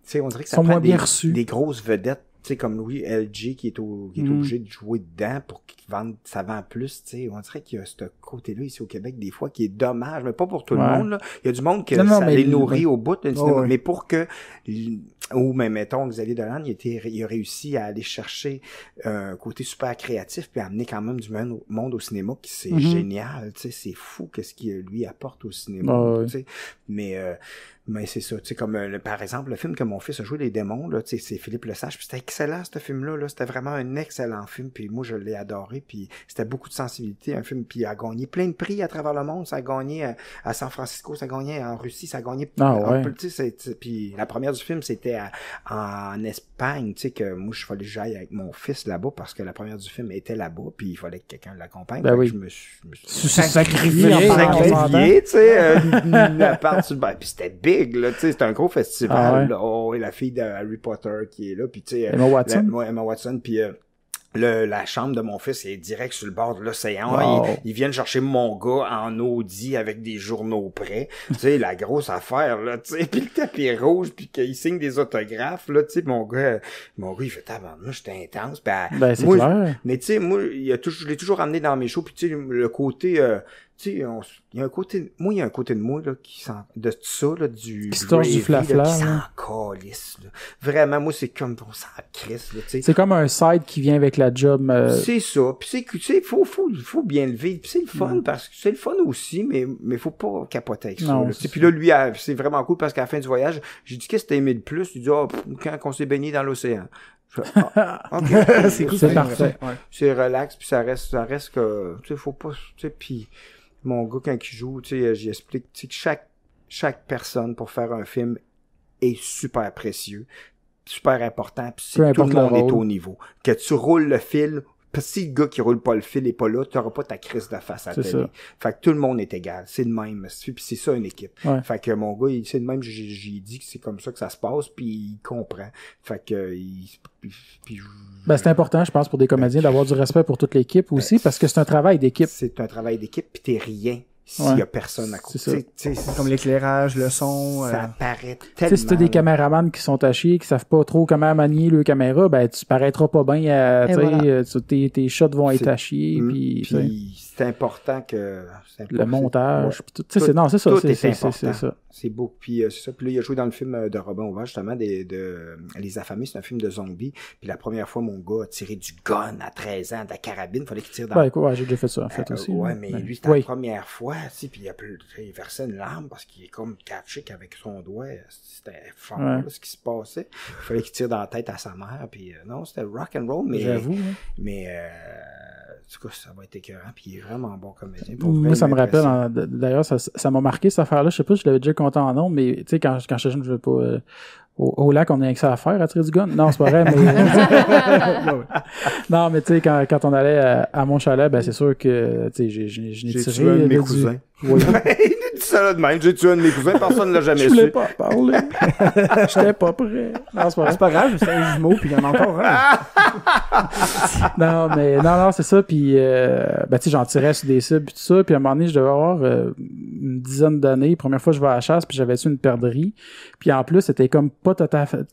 sais, on dirait que ça prend des grosses vedettes. Tu sais, comme Louis L.G. qui est obligé de jouer dedans pour qu'il vende, ça vend plus, tu sais. On dirait qu'il y a ce côté-là ici au Québec, des fois, qui est dommage, mais pas pour tout le monde, là. Il y a du monde que ça les nourrit au bout, mais pour que, ou même, mettons, Xavier Dolan, il a réussi à aller chercher un côté super créatif puis à amener quand même du monde au cinéma qui c'est génial, tu sais. C'est fou qu'est-ce qu'il lui apporte au cinéma, tu sais. Mais c'est ça, tu sais, comme par exemple, le film que mon fils a joué, Les Démons, là, tu sais, c'est Philippe Lesage, puis c'était excellent, ce film-là, là, c'était vraiment un excellent film, puis moi, je l'ai adoré, puis c'était beaucoup de sensibilité, un film, puis il a gagné plein de prix à travers le monde, ça a gagné à San Francisco, ça a gagné en Russie, ça a gagné, puis la première du film, c'était en Espagne, tu sais, que moi, il fallait que j'aille avec mon fils là-bas, parce que la première du film était là-bas, puis il fallait que quelqu'un l'accompagne, je me suis sacrifié, tu sais, puis c'était big. Là, tu sais, c'est un gros festival. Là. Oh, et la fille de Harry Potter qui est là, puis tu sais, Emma Watson, puis la chambre de mon fils est direct sur le bord de l'océan. Wow. Ils viennent chercher mon gars en Audi avec des journaux prêts. Tu sais, la grosse affaire, là, tu sais, puis le tapis rouge, puis qu'il signe des autographes, là, tu sais, mon gars, il fait tabarnouche, j'étais intense. C'est clair. Mais tu sais, moi, je l'ai toujours amené dans mes shows, puis tu sais, le côté, tu sais, il y a un côté de moi, là, qui sent, de ça, là, qui se torche du flafla, qui s'en calisse, là. Vraiment, moi, c'est comme, on s'en crisse, là, tu sais. C'est comme un side qui vient avec la job, C'est ça. Puis tu sais, faut bien le vivre. Puis c'est le fun, parce que c'est le fun aussi, mais faut pas capoter avec ça, là. Puis là, lui, c'est vraiment cool, parce qu'à la fin du voyage, j'ai dit, qu'est-ce que t'as aimé le plus? Il dit, quand on s'est baigné dans l'océan. Okay. C'est cool, c'est parfait. Ouais. C'est relax, puis ça reste que, tu sais, faut pas, tu sais, puis mon gars, quand il joue, tu sais, j'explique, tu sais, que chaque personne pour faire un film est super précieux, super important, puis tout le monde est au niveau. Que tu roules le fil, parce que si le gars qui roule pas le fil est pas là, tu n'auras pas ta crise de face à la télé. Fait que tout le monde est égal, c'est le même, puis c'est ça une équipe. Ouais. Fait que mon gars, c'est le même, j'ai dit que c'est comme ça que ça se passe, puis il comprend. Fait que c'est important, je pense, pour des comédiens d'avoir du respect pour toute l'équipe aussi, parce que c'est un travail d'équipe. C'est un travail d'équipe, puis t'es rien s'il y a personne à côté. C'est comme l'éclairage, le son. Ça paraît tellement. Si t'as des caméramans qui sont à chier, qui savent pas trop comment manier leur caméra, tu paraîtras pas bien. Tes shots vont être à chier. Puis c'est important que... Le montage. C'est ça. C'est beau. Puis c'est ça. Puis là, il a joué dans le film de Robin Aubert, justement, Les Affamés. C'est un film de zombies. Puis la première fois, mon gars a tiré du gun à 13 ans, de la carabine. Fallait qu'il tire dans... j'ai déjà fait ça, en fait, aussi. Ouais, mais lui, c'était la première fois, tu sais, puis il versait une larme parce qu'il est comme catché qu'avec son doigt, c'était fort, là, ce qui se passait. Il fallait qu'il tire dans la tête à sa mère, puis non, c'était rock and roll, mais... J'avoue, mais en tout cas, ça va être écœurant, puis il est vraiment bon comédien. Moi, ça me rappelle, d'ailleurs, ça m'a marqué cette affaire-là, je sais pas si je l'avais déjà compté en nom, mais tu sais, quand j'étais jeune, je veux pas... Au lac, on a avec ça à faire, à tirer du gun. Non, c'est pas vrai, mais... Non, mais tu sais, quand on allait à mon chalet, c'est sûr que, tu sais, j'ai tiré un de mes cousins. Oui. Il nous dit ça là de même. J'ai tué un de mes cousins, personne ne l'a jamais su. Je voulais pas parler. J'étais pas prêt. Non, c'est pas vrai. C'est pas grave, c'est un jumeau, puis il y en a encore un. Non, c'est ça, puis tu sais, j'en tirais sur des cibles, puis tout ça, puis à un moment donné, je devais avoir une dizaine d'années. Première fois, je vais à la chasse, puis j'avais su une perdrix. Puis en plus, c'était comme pas tout à fait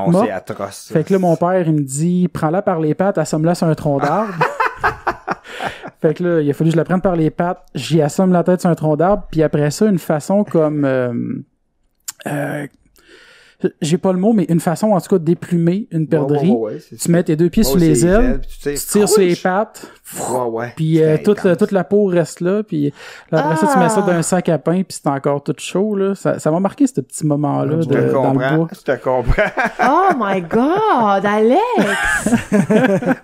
mort. C'est atroce. Fait que là, mon père, il me dit, prends-la par les pattes, assomme-la sur un tronc d'arbre. Fait que là, il a fallu que je la prenne par les pattes, j'y assomme la tête sur un tronc d'arbre, puis après ça, une façon comme... j'ai pas le mot, mais une façon, en tout cas, de déplumer une perdrix. Tu mets tes deux pieds sur les ailes, tu tires sur les pattes, puis toute la peau reste là, puis après ça, tu mets ça dans un sac à pain, puis c'est encore tout chaud, là. Ça m'a marqué, ce petit moment-là, dans le bois. Je te comprends. Oh my God, Alex!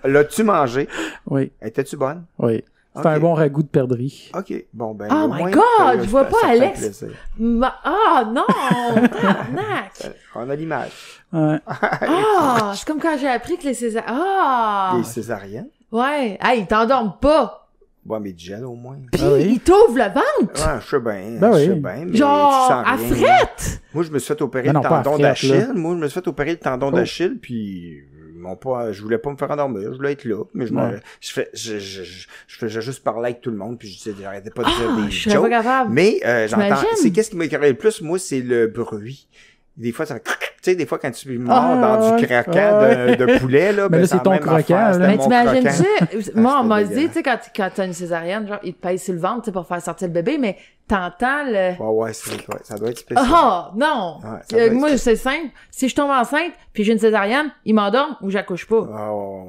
L'as-tu mangé? Oui. Étais-tu bonne? Oui. C'était un bon ragoût de perdrix. OK. Bon, ben. Oh my God! Je vois pas Alex. Ah, non! Tabarnak! On a l'image. Ouais. Ah! C'est comme quand j'ai appris que les césariennes. Ah! Les césariennes? Ouais. Hey, ils t'endorment pas. Ouais, mais du gel au moins. Pis, ils t'ouvrent le ventre. Ouais, je sais bien. Ben je oui. sais bien. Mais genre, à frette. Moi, je me suis fait opérer le tendon d'Achille. Moi, je me suis fait opérer le tendon d'Achille, puis je voulais pas me faire endormir, je voulais être là, mais je faisais juste parler avec tout le monde, puis j'arrêtais pas de dire des je serais pas capable. Mais j'entends, c'est qu'est-ce qui m'écœurait le plus, moi, c'est le bruit. Des fois, ça, tu sais, des fois, quand tu mords dans du croquant de poulet, là, mais là, c'est ton croquant, mais t'imagines-tu, moi, on m'a dit, tu sais, quand t'as une césarienne, genre, ils te pèsent sur le ventre, tu sais, pour faire sortir le bébé, mais t'entends le... Ouais, ça doit être spécial. Ah, non! Moi, c'est simple. Si je tombe enceinte, puis j'ai une césarienne, ils m'endorment ou j'accouche pas.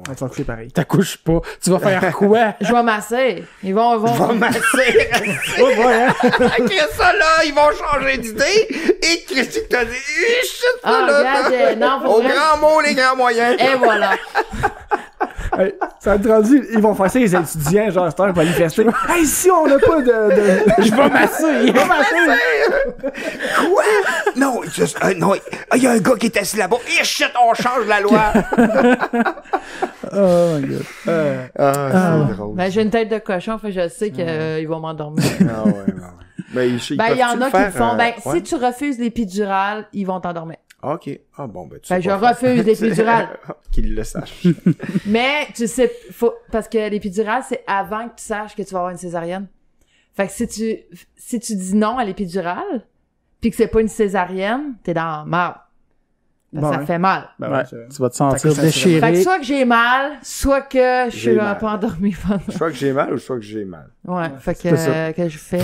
Tu vas coucher pareil. T'accouches pas. Tu vas faire quoi? Je vais masser. Ils vont... Je vais masser. Avec ça, là, ils vont changer d'idée. Et Christy t'a dit, non, au grand mot, les grands moyens. Et voilà. Hey, ça a rendu, ils vont faire ça les étudiants, genre, c'est un pour manifester. Hey, si on n'a pas de... Je vais masser! Je vais masser! Quoi? Non, non, il y a un gars qui est assis là-bas. Et shit, on change la loi! Oh my God. C'est drôle. Ben, j'ai une tête de cochon, fait je sais qu'ils vont m'endormir. Ah ouais. Ben, il y en a qui le font. Si tu refuses l'épidurale, ils vont t'endormir. OK. Ah bon, ben tu sais. Je refuse l'épidurale. Qu'il le sache. Mais tu sais, parce que l'épidurale, c'est avant que tu saches que tu vas avoir une césarienne. Fait que si tu dis non à l'épidurale, puis que c'est pas une césarienne, t'es dans la merde. Ça fait mal. Tu vas te sentir déchiré. Fait que soit que j'ai mal, soit que je suis pas endormi pendant. Soit que j'ai mal ou soit que j'ai mal. Ouais, fait que je fais.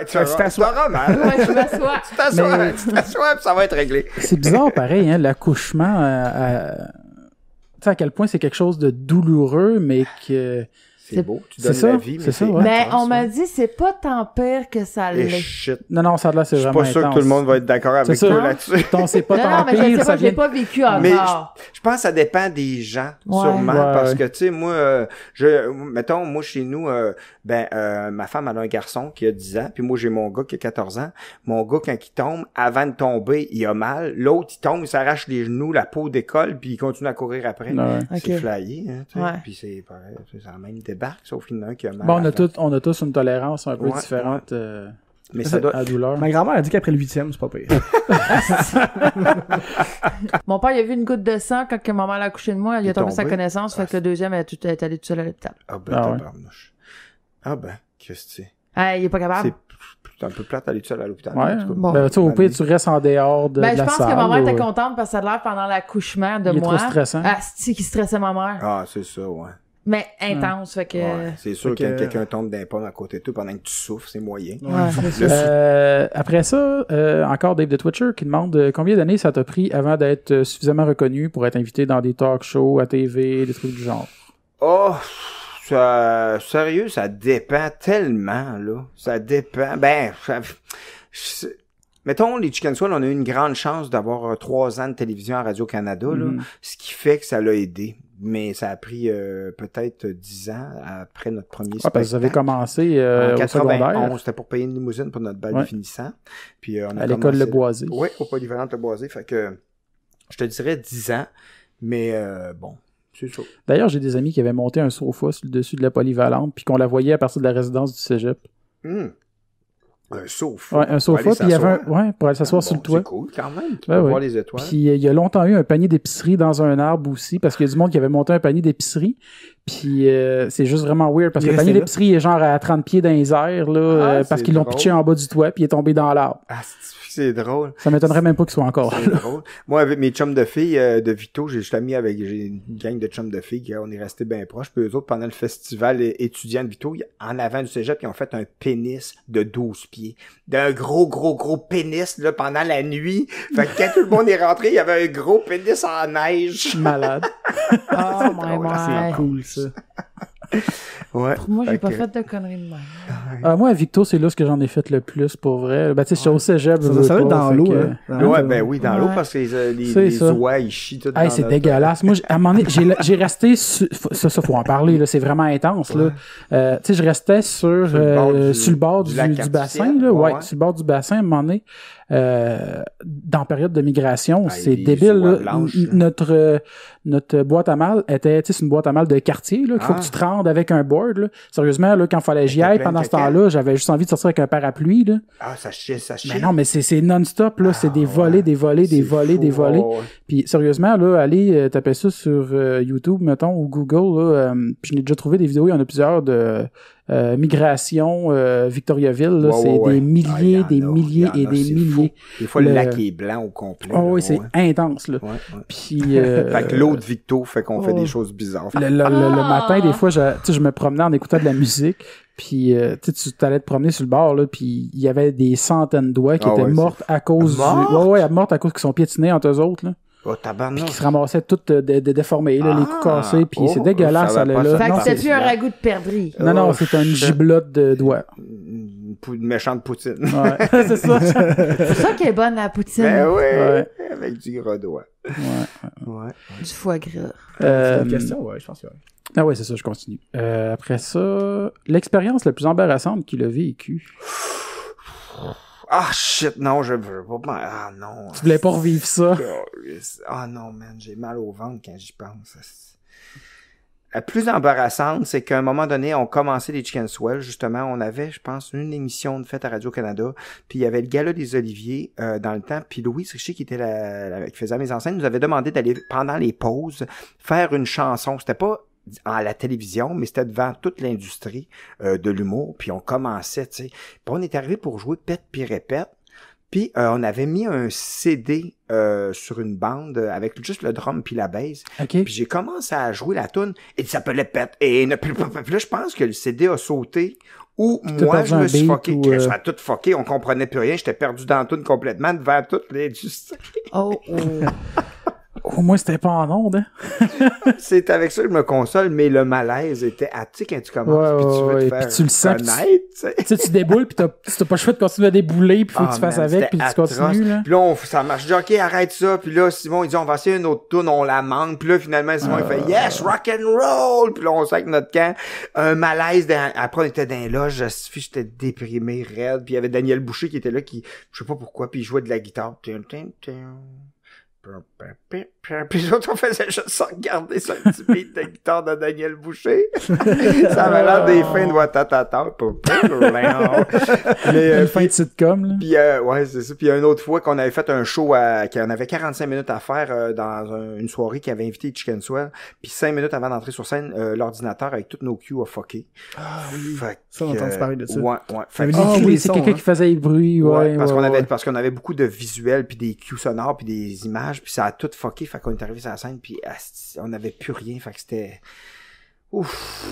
Tu t'assois mal. Ouais, je m'assois. Tu t'assois puis ça va être réglé. C'est bizarre pareil, hein, l'accouchement, tu sais à quel point c'est quelque chose de douloureux, mais que... C'est beau, tu donnes la vie, mais c'est ça. Mais on m'a dit, c'est pas tant pire que ça l'est. Shit. Non, ça là, c'est vraiment intense. Je suis pas sûr que tout le monde va être d'accord avec toi là-dessus. C'est pas tant pire, mais je l'ai pas vécu encore. Mais je pense que ça dépend des gens, sûrement, parce que, tu sais, moi, mettons, moi, chez nous, ma femme, elle a un garçon qui a 10 ans, puis moi, j'ai mon gars qui a 14 ans. Mon gars, quand il tombe, avant de tomber, il a mal. L'autre, il tombe, il s'arrache les genoux, la peau décolle, puis il continue à courir après. C'est flyé, hein, tu sais. Puis c'est pareil, ça a même débarque, sauf qu'il y en a un qui a mal. Bon, on a tous une tolérance un peu différente mais ça doit... à la douleur. Ma grand-mère a dit qu'après le 8e, c'est pas pire. Mon père, il a vu une goutte de sang quand ma mère a accouché de moi. Il a tombé sa connaissance, fait que le deuxième, elle est allée toute seule à l'hôpital. Ah ben, tabarnouche. Ah ben, qu'est-ce que c'est? Il est pas capable. C'est un peu plate d'aller tout seul à l'hôpital. Ouais. Bon. Ben, tu sais, au pire, tu restes en dehors de la salle. Je pense que ma mère était contente parce que ça a l'air pendant l'accouchement de moi. Il est trop stressant. C'est qui stressait ma mère. Ah, c'est ça, ouais. Mais intense, fait que... Ouais, c'est sûr que quand quelqu'un tombe d'un pomme à côté de toi pendant que tu souffres, c'est moyen. Après ça, encore Dave de Twitcher qui demande combien d'années ça t'a pris avant d'être suffisamment reconnu pour être invité dans des talk shows, à TV, des trucs du genre? Oh, sérieux, ça dépend tellement, là. Ça dépend. Mettons, les Chicken Swell, on a eu une grande chance d'avoir 3 ans de télévision à Radio-Canada, là, ce qui fait que ça l'a aidé. Mais ça a pris peut-être 10 ans après notre premier spectacle. Parce que vous avez commencé en au secondaire. C'était pour payer une limousine pour notre bal de finissant. Puis, on a à l'école Le Boisé. Oui, au polyvalente Le Boisé. Fait que je te dirais 10 ans. Mais bon, c'est ça. D'ailleurs, j'ai des amis qui avaient monté un sofa sur le dessus de la polyvalente puis qu'on la voyait à partir de la résidence du cégep. Un sofa. Ouais, un sofa, puis il y avait pour aller s'asseoir sur le toit. C'est cool quand même, tu peux voir les étoiles. Puis il y a longtemps eu un panier d'épicerie dans un arbre aussi, parce qu'il y a du monde qui avait monté un panier d'épicerie, Puis c'est juste vraiment weird parce que le panier d'épicerie est genre à 30 pieds dans les airs, là, parce qu'ils l'ont pitché en bas du toit puis il est tombé dans l'arbre. Ah, c'est drôle. Ça m'étonnerait même pas qu'il soit encore là. Drôle. Moi, avec mes chums de filles de Vito, j'ai une gang de chums de filles, on est restés bien proches. Puis eux autres, pendant le festival étudiant de Vito, en avant du cégep, ils ont fait un pénis de 12 pieds. D'un gros pénis, là, pendant la nuit. Fait que quand tout le monde est rentré, il y avait un gros pénis en neige. Malade. Oh my god. C'est cool, ça. Ouais. Moi, j'ai pas fait de conneries de même. Moi, à Victo, c'est là ce que j'en ai fait le plus, pour vrai. Ben, tu sais, je suis au cégep. Ça va être dans l'eau, hein. Ouais, ben oui, dans l'eau, parce que les oies, ils chient tout dans c'est dégueulasse. Moi, à un moment donné, j'ai resté ça, faut en parler, là. C'est vraiment intense, là. Tu sais, je restais sur le bord du bassin, là. Ouais, sur le bord du bassin, à un moment donné. Dans période de migration, c'est débile, là. Notre boîte à mal était, tu sais, c'est une boîte à mal de quartier, là, qu'il faut que tu te rendes avec un board, là. Sérieusement, là, quand fallait j'y aille pendant ce temps-là, j'avais juste envie de sortir avec un parapluie, là. Ah, ça chie. Mais non, mais c'est non-stop, là. C'est des volets. Puis, sérieusement, là, allez taper ça sur YouTube, mettons, ou Google, là. Puis, je n'ai déjà trouvé des vidéos, il y en a plusieurs de migration Victoriaville, là. C'est des milliers et des milliers. Des fois, le lac est blanc au complet. Oh oui, c'est intense, là. Puis, fait que l'eau de Victo fait qu'on fait des choses bizarres. Le matin, des fois, je me promenais en écoutant de la musique. Puis, tu t'allais te promener sur le bord, là, puis il y avait des centaines d'oies qui étaient mortes à cause mortes à cause qu'ils sont piétinés entre eux autres, là. Oh, tabarnak. Puis qui se ramassaient toutes déformées, là, les coups cassés, puis c'est dégueulasse, ça, là. Fait que c'était plus un ragoût de perdrix. Non, c'est une giblotte de doigts. Une méchante poutine. Ouais, c'est ça. C'est ça qui est bonne, la poutine. Ben oui, avec du gros doigt. Ouais. Du foie gras. C'est une question, ouais, je pense que ouais. Ah ouais, c'est ça, je continue. Après ça, l'expérience la plus embarrassante qu'il a vécue. Ah, shit, non, je veux pas. Ah, non. Tu voulais pas revivre ça? Ah, non, man, j'ai mal au ventre quand j'y pense. La plus embarrassante, c'est qu'à un moment donné, on commençait les Chicken Swell, justement. On avait, je pense, une émission de fête à Radio-Canada. Puis il y avait le Gala des Oliviers dans le temps. Puis Louis Richer, qui était qui faisait la mise en scène, nous avait demandé d'aller, pendant les pauses, faire une chanson. C'était pas à la télévision, mais c'était devant toute l'industrie de l'humour, puis on commençait, tu sais. Puis on est arrivé pour jouer Pète puis répète, puis on avait mis un CD sur une bande avec juste le drum puis la bass. Okay. Puis j'ai commencé à jouer la tune et il s'appelait Pète. Et là, je pense que le CD a sauté ou moi, je me suis fucké. Ça a tout fucké, on comprenait plus rien, j'étais perdu dans la tune complètement devant toute l'industrie. Au moins, c'était pas en onde, hein? C'est avec ça que je me console, mais le malaise était tu sais, quand tu commences, puis tu veux te faire tu le sens, connaître, tu sais, tu déboules, puis t'as pas le choix de continuer à débouler, puis faut que tu fasses avec, puis tu continues, là. Puis là, ça marche. Je dis, OK, arrête ça. Puis là, Simon, il dit, on va essayer une autre tune, on la manque. Puis là, finalement, Simon, il fait, yes, rock and roll. Puis là, on sait avec notre camp, un malaise. Après, on était dans les loges, j'étais déprimé, raide. Puis il y avait Daniel Boucher qui était là, je sais pas pourquoi, puis il jouait de la guitare. Puis les autres, on faisait juste ça, regarder sur un petit beat de guitare de Daniel Boucher. Ça avait l'air des fins de Watatata. Mais une fin de sitcom, là. Puis ouais, c'est ça. Puis une autre fois qu'on avait fait un show qu'on avait 45 minutes à faire dans une soirée qui avait invité Chicken Swell. Puis 5 minutes avant d'entrer sur scène, l'ordinateur avec toutes nos cues a fucké. Ah oui. Ça, on a entendu parler de ça. Ouais. Oui, c'est quelqu'un qui faisait le bruit. Parce qu'on avait beaucoup de visuels puis des cues sonores puis des images puis ça a tout fucké. Fait qu'on est arrivé sur la scène puis on n'avait plus rien. Fait que c'était... Ouf.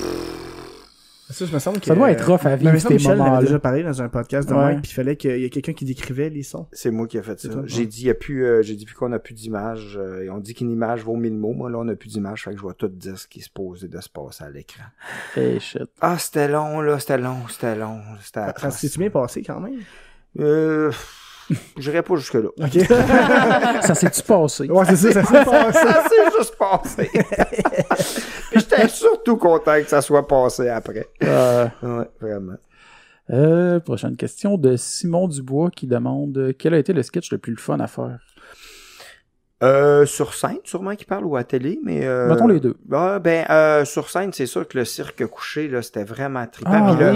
Ça, je me semble que... Ça doit être rough à vivre, ces Michel moments-là. avait déjà parlé dans un podcast de Mike, puis il fallait qu'il y ait quelqu'un qui décrivait les sons. C'est moi qui ai fait ça. J'ai dit, j'ai dit qu'on n'a plus d'image. On dit qu'une image vaut 1000 mots. Moi, là, on n'a plus d'image. Fait que je vois tout dire ce qui se posait de se passer à l'écran. Hey, shit. Ah, c'était long, là. C'était long. Ça s'est bien passé, quand même? J'irais pas jusque-là. OK. Ça s'est-tu passé? Ouais, c'est ça s'est passé. Ça s'est juste passé. Puis j'étais surtout content que ça soit passé après. Ouais, vraiment. Prochaine question de Simon Dubois qui demande quel a été le sketch le plus fun à faire? Sur scène, sûrement qu'il parle, ou à télé, mais... Mettons les deux. Sur scène, c'est sûr que le cirque couché, là, c'était vraiment trippant. Ah, puis là,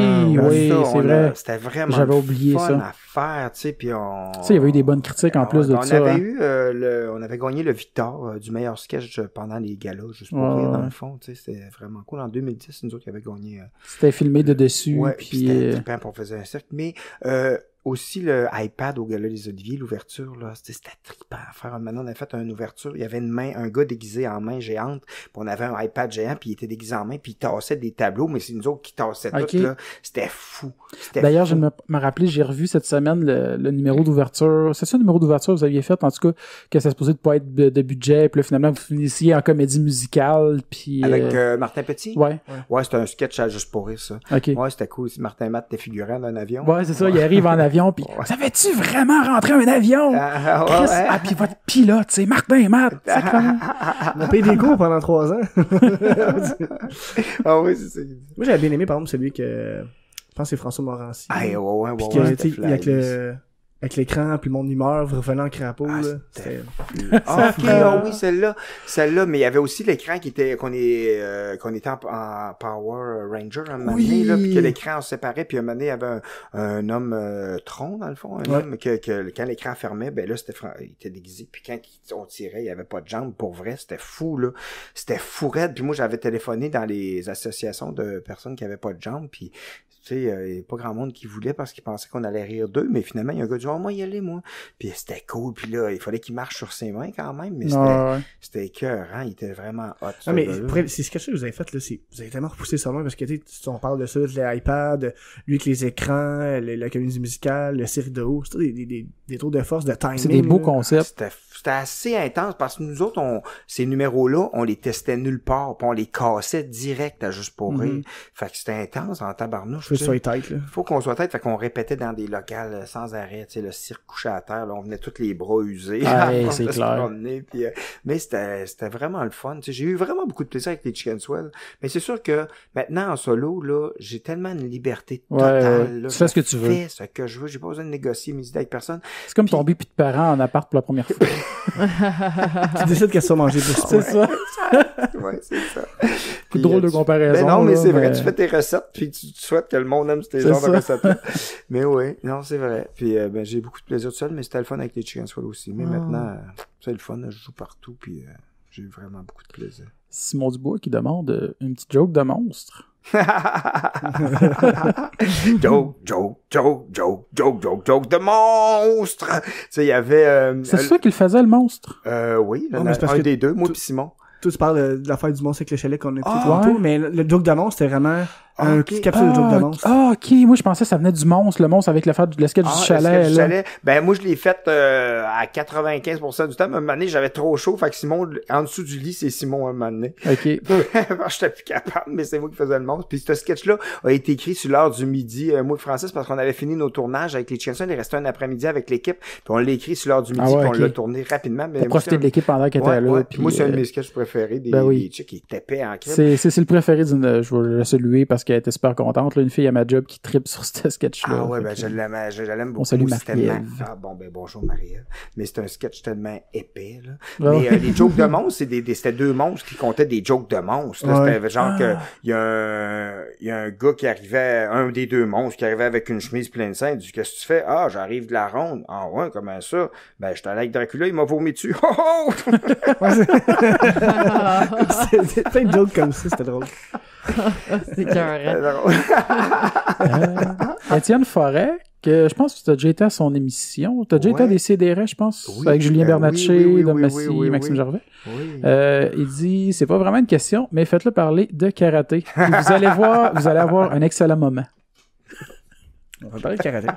oui, c'est vrai. C'était vraiment J'avais oublié fun ça. à faire, tu sais, puis on... Tu sais, il y avait eu des bonnes critiques en plus de on ça. On avait gagné le Victor du meilleur sketch pendant les galas, juste pour rire, dans le fond, tu sais, c'était vraiment cool. En 2010, c'est nous autres qui avions gagné... C'était filmé de dessus, puis c'était trippant pour faire un cirque, mais... aussi le iPad au Gala des Oliviers, l'ouverture, là, c'était trippant à faire. Maintenant, on a fait une ouverture, il y avait un gars déguisé en main géante, puis on avait un iPad géant, puis il était déguisé en main, puis il tassait des tableaux, mais c'est nous autres qui tassaient tout, là. C'était fou. D'ailleurs, je me rappelais, j'ai revu cette semaine le numéro d'ouverture. C'est ça le numéro d'ouverture que vous aviez fait, en tout cas, que ça se posait de pas être de budget, puis là, finalement, vous finissiez en comédie musicale, puis... Avec Martin Petit? Ouais, c'était un sketch à juste pour rire, ça. Okay. Ouais, c'était cool. Martin Matt était figurant d'un avion. Ouais, c'est ça, il arrive en avion, puis savais-tu vraiment rentrer un avion? Puis votre pilote, c'est Martin Matt. On a payé des cours pendant 3 ans. Ah oui, c'est ça. Moi, j'avais bien aimé, par exemple, celui que... Je pense que c'est François Morancy. Avec l'écran, puis mon humeur revenant en crapaud, là. Oui, celle-là, mais il y avait aussi l'écran qu'on était en Power Ranger un moment donné, là, puis que l'écran se séparait, puis un moment donné, il y avait un homme tronc, dans le fond, un homme que quand l'écran fermait, ben là, il était déguisé, puis quand on tirait, il y avait pas de jambes, pour vrai, c'était fou, là. C'était fou raide, puis moi, j'avais téléphoné dans les associations de personnes qui avaient pas de jambes, puis tu sais, il n'y a pas grand monde qui voulait parce qu'ils pensaient qu'on allait rire d'eux, mais finalement, il y a un gars qui dit « Oh, moi, y aller, moi. » Puis c'était cool, puis là, il fallait qu'il marche sur ses mains quand même, mais c'était écœurant, il était vraiment hot. Non, mais c'est ce que vous avez fait, là, vous avez tellement repoussé ça loin, parce que, tu sais, on parle de ça, les iPads, lui avec les écrans, la comédie musicale, le cirque de haut, c'est des tours de force, de timing. C'est des beaux concepts. C'était assez intense, parce que nous autres, ces numéros-là, on les testait nulle part, puis on les cassait direct à juste pour rire. Fait que c'était intense en tabarnouche. Faut qu'on soit tête, fait qu'on répétait dans des locales sans arrêt, tu sais, le cirque couché à terre, là, on venait tous les bras usés. C'est clair. Mais c'était vraiment le fun. Tu sais, j'ai eu vraiment beaucoup de plaisir avec les Chicken Swell. Mais c'est sûr que maintenant, en solo, là, j'ai tellement une liberté totale. Là, tu fais ce que tu veux. Je fais ce que je veux. J'ai pas besoin de négocier mes idées avec personne. C'est comme tomber puis de parents en appart pour la première fois. Tu décides qu'elle soit mangée pour c'est ça. Ouais, c'est ça. Puis, drôle de comparaison. Mais non, mais c'est vrai, tu fais tes recettes, puis tu souhaites que le monde aime tes genres de recettes. Mais oui, non, c'est vrai. Puis j'ai beaucoup de plaisir tout seul, mais c'était le fun avec les Chicken Swell aussi. Mais maintenant, c'est le fun, je joue partout, puis j'ai eu vraiment beaucoup de plaisir. Simon Dubois qui demande une petite joke de monstre. joke de monstre. Tu sais, il y avait... c'est ça qu'il faisait, le monstre? Oui, un des deux, moi pis Simon. Toi, tu parles de l'affaire du monstre avec le chalet qu'on a écouté tantôt, mais le joke de monstre, c'était vraiment un petit capsule de joke de monstre. Ah, ok. Moi, je pensais que ça venait du monstre, le monstre avec le sketch du chalet. Ben, moi, je l'ai fait à 95% du temps. Mais un moment donné, j'avais trop chaud. Fait que Simon, en dessous du lit, c'est Simon un moment donné. Ok. J'étais plus capable, mais c'est moi qui faisais le monstre. Puis ce sketch-là a été écrit sur l'heure du midi, moi et Francis, parce qu'on avait fini nos tournages avec les Chicken. Il restait un après-midi avec l'équipe. Puis on l'a écrit sur l'heure du midi, puis on l'a tourné rapidement. Mais pour profiter de l'équipe pendant qu'elle était là. Puis moi, c'est un de mes sketchs préférés, des chicks qui tapaient en crème. C'est le préféré je vais le saluer parce qu'elle était super contente. Là, une fille à ma job qui tripe sur ce sketch-là. Ah ouais, ben je l'aime beaucoup. On salue Marie-Ève. Bonjour Marie-Ève. Mais c'est un sketch tellement épais, là. Mais les jokes de monstres, c'était deux monstres qui comptaient des jokes de monstres. C'était genre que il y a un gars qui arrivait, un des deux monstres qui arrivait avec une chemise pleine de sang. Il dit, qu'est-ce que tu fais? Ah, j'arrive de la ronde. Ah ouais, comment ça? Ben, j'étais allé avec Dracula, il m'a vomi dessus. Oh! C'était plein de jokes comme ça, c'était drôle. C'est carré. Étienne Forêt, que je pense que tu as déjà été à son émission. Tu as déjà été à des CDR, je pense, avec Julien Bernatchez, Dom Massy, Maxime Gervais. Oui. Il dit, c'est pas vraiment une question, mais faites-le parler de karaté. Vous allez avoir un excellent moment. On va parler de karaté.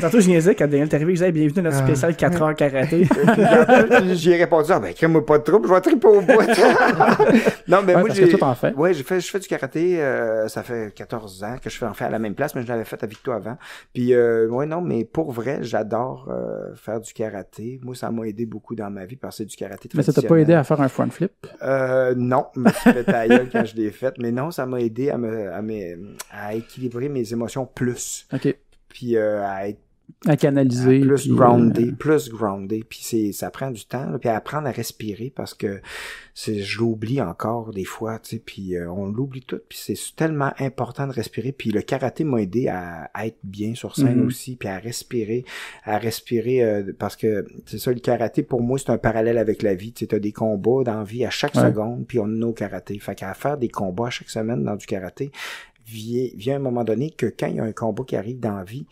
Tantôt, je niaisais quand Daniel est arrivé, je disais, bienvenue dans notre spécial 4 heures karaté. J'y ai répondu, crée-moi pas de trouble, je vais triper au bout. Non, mais moi, je fais du karaté, ça fait 14 ans que je fais à la même place, mais je l'avais fait avec toi avant. Puis, mais pour vrai, j'adore faire du karaté. Moi, ça m'a aidé beaucoup dans ma vie parce que c'est du karaté traditionnel. Mais ça t'a pas aidé à faire un front flip? Non, je me suis fait ta gueule quand je l'ai fait, mais non, ça m'a aidé à équilibrer mes émotions plus. OK. Puis à être à canaliser. Plus groundé. Puis ça prend du temps, là, puis apprendre à respirer parce que je l'oublie encore des fois, tu sais, puis on l'oublie tout, puis c'est tellement important de respirer. Puis le karaté m'a aidé à être bien sur scène aussi, puis à respirer parce que c'est ça, le karaté pour moi c'est un parallèle avec la vie. Tu sais, t'as des combats dans la vie à chaque seconde, puis on a nos karatés. Fait qu'à faire des combats chaque semaine dans du karaté, vient un moment donné que quand il y a un combat qui arrive dans la vie,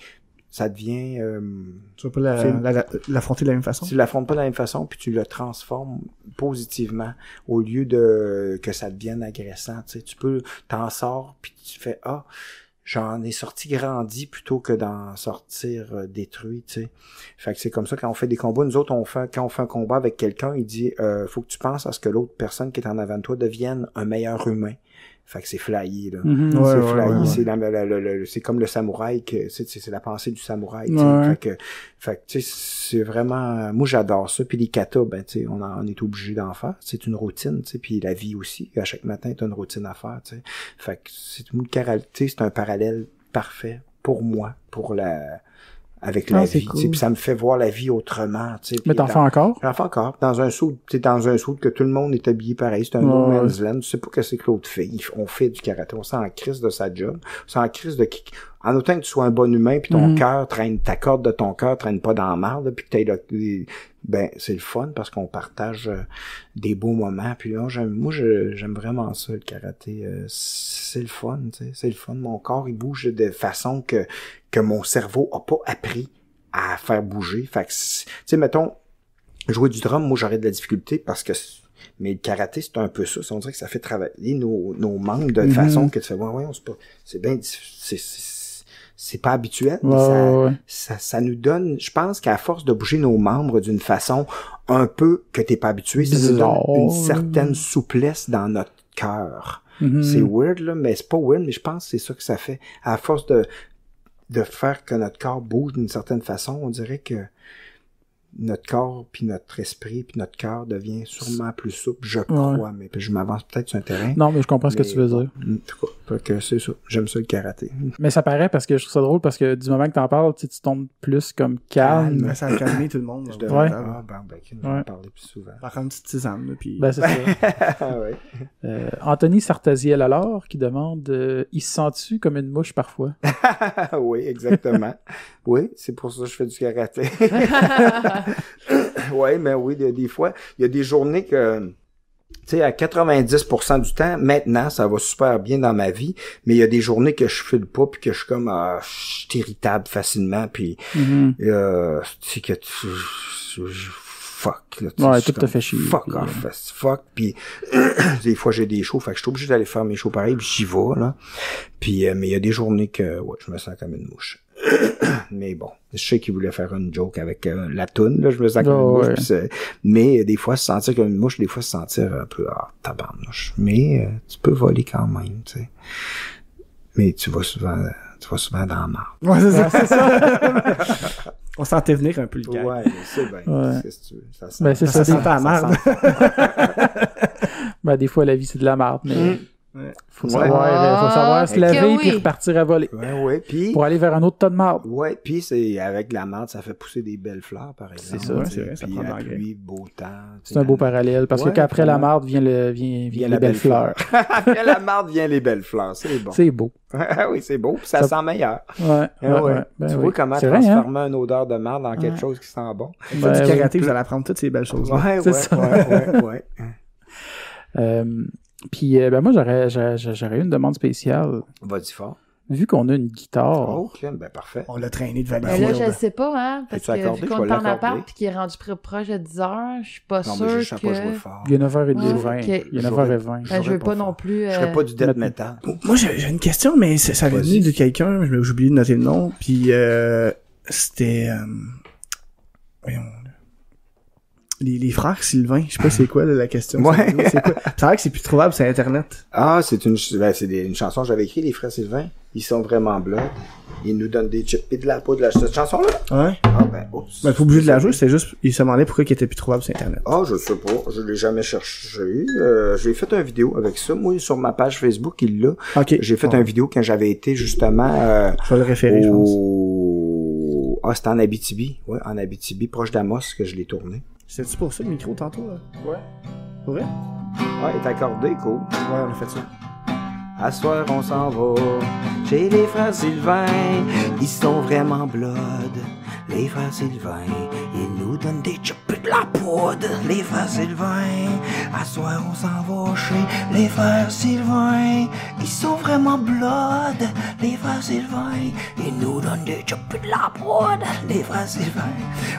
ça devient... tu vas pas l'affronter de la même façon? Tu l'affrontes pas de la même façon, puis tu le transformes positivement, au lieu de que ça devienne agressant. Tu sais, t'en sors, puis tu fais « Ah, j'en ai sorti grandi plutôt que d'en sortir détruit. » Tu sais. Fait que c'est comme ça, quand on fait des combats, nous autres, quand on fait un combat avec quelqu'un, il dit « Faut que tu penses à ce que l'autre personne qui est en avant de toi devienne un meilleur humain. » Fait que c'est flyé, là. C'est flyé. C'est comme le samouraï, c'est la pensée du samouraï. Fait que tu sais, c'est vraiment... Moi, j'adore ça. Puis les katas, ben, tu sais, on est obligé d'en faire. C'est une routine, tu sais. Puis la vie aussi. À chaque matin, t'as une routine à faire, tu sais. Fait que le karaté, c'est un parallèle parfait pour moi, avec la vie, cool. Puis ça me fait voir la vie autrement, tu sais. Mais t'en fais encore? J'en fais encore. Dans un saut que tout le monde est habillé pareil. C'est un no man's land. Tu sais pas que c'est que l'autre fait. On fait du karaté. On s'en crise de sa job. On s'en crise de qui... En autant que tu sois un bon humain, puis ton cœur ta corde de ton cœur traîne pas dans la marde, puis que t'aies c'est le fun parce qu'on partage des beaux moments. Puis là, j'aime vraiment ça, le karaté. C'est le fun, tu sais. C'est le fun. Mon corps, il bouge de façon que mon cerveau a pas appris à faire bouger. Fait que, tu sais, mettons, jouer du drum, moi, j'aurais de la difficulté parce que... Mais le karaté, c'est un peu ça. On dirait que ça fait travailler nos membres de façon que tu fais, c'est bien... C'est pas habituel, mais ça nous donne, je pense qu'à force de bouger nos membres d'une façon un peu que t'es pas habitué, ça nous donne une certaine souplesse dans notre cœur. C'est weird, là, mais c'est pas weird, mais je pense que c'est ça que ça fait. À force de faire que notre corps bouge d'une certaine façon, on dirait que notre corps, puis notre esprit, puis notre cœur devient sûrement plus souple, je crois, mais je m'avance peut-être sur un terrain. Non, mais je comprends ce que tu veux dire. En tout cas, que c'est ça. J'aime ça, le karaté. Mais ça paraît parce que je trouve ça drôle parce que du moment que t'en parles, tu tombes plus comme calme. Ça a calmé tout le monde. Je devrais en parler plus souvent. Par contre, une petite tisane, là, puis... Ben, c'est ça. Anthony Sartasiel alors, qui demande, il se sent-tu comme une mouche parfois? Oui, exactement. Oui, c'est pour ça que je fais du karaté. Ouais, mais oui, des fois, il y a des journées que, tu sais, à 90% du temps, maintenant, ça va super bien dans ma vie, mais il y a des journées que je file pas puis que je suis comme, je suis irritable facilement puis, tu sais que fuck, là, tout te fait chier. Fuck, puis des fois j'ai des shows, fait que je suis obligé d'aller faire mes shows pareil, puis j'y vais, là. Puis, mais il y a des journées que, je me sens comme une mouche. Mais bon, je sais qu'il voulait faire une joke avec la toune, là, je me sens comme une mouche, mais des fois se sentir comme une mouche, des fois se sentir un peu tabarnouche. Mais tu peux voler quand même, tu sais. Mais tu vas souvent dans la marde. Ouais, c'est ça. On sentait venir un peu le gars. Ouais, c'est bien. Qu'est-ce que tu veux? Ça sent, ça sent pas la marde. Ben, des fois, la vie, c'est de la marde, mais... Faut savoir se laver puis repartir à voler. Puis pour aller vers un autre tas de marde. Ouais, puis c'est avec la marde, ça fait pousser des belles fleurs, par exemple. C'est ça, c'est vrai, ça prend de l'engrais. Pluie, beau temps. C'est un beau parallèle parce que qu'après la marde vient les belles fleurs. Après la marde vient les belles fleurs, c'est bon. C'est beau. Oui, c'est beau, puis ça sent meilleur. Ben tu vois comment transformer une odeur de marde en quelque chose qui sent bon. Faites du karaté, vous allez apprendre toutes ces belles choses. Ouais. Puis moi j'aurais une demande spéciale. Vas-y fort. Vu qu'on a une guitare. OK, ben parfait. On l'a traîné de Valley. Là, je sais pas, hein, parce que vu qu'on est en appart puis qu'il est rendu proche de 10h, je suis pas sûre que... Il y a 9h20. Il y a 9h20. Je veux pas non plus... Je ferais pas du death metal. Moi, j'ai une question, mais ça avait venu de quelqu'un, j'ai oublié de noter le nom, puis c'était... Voyons... Les frères Sylvain, je sais pas c'est quoi là, la question. Ouais. C'est quoi? C'est vrai que c'est plus trouvable sur Internet. Ah, c'est une chanson que j'avais écrite, les frères Sylvain. Ils sont vraiment blood. Ils nous donnent des chips et de la poudre. Cette chanson-là? Ouais. Ah ben, oups. Ben, t'es obligé de la jouer, c'est juste, ils se demandaient pourquoi il était plus trouvable sur Internet. Ah, je sais pas. Je l'ai jamais cherché. J'ai fait une vidéo avec ça. Moi, sur ma page Facebook, il l'a. OK. J'ai fait une vidéo quand j'avais été, justement, je vais le référer, je pense. Ah, c'était en Abitibi. Ouais, en Abitibi, proche d'Amos, que je l'ai tourné. C'est-tu pour ça le micro tantôt, là? Ouais. Pour vrai? Ouais, il est accordé, cool. Ouais, on a fait ça. À soir, on s'en va chez les frères Sylvain. Ils sont vraiment blood. Les frères Sylvain, ils nous donnent des chips de la poudre. Les frères Sylvain, à soir, on s'en va chez les frères Sylvain. Ils sont vraiment blood. Les frères Sylvain, ils nous donnent des chips de la poudre. Les frères Sylvain,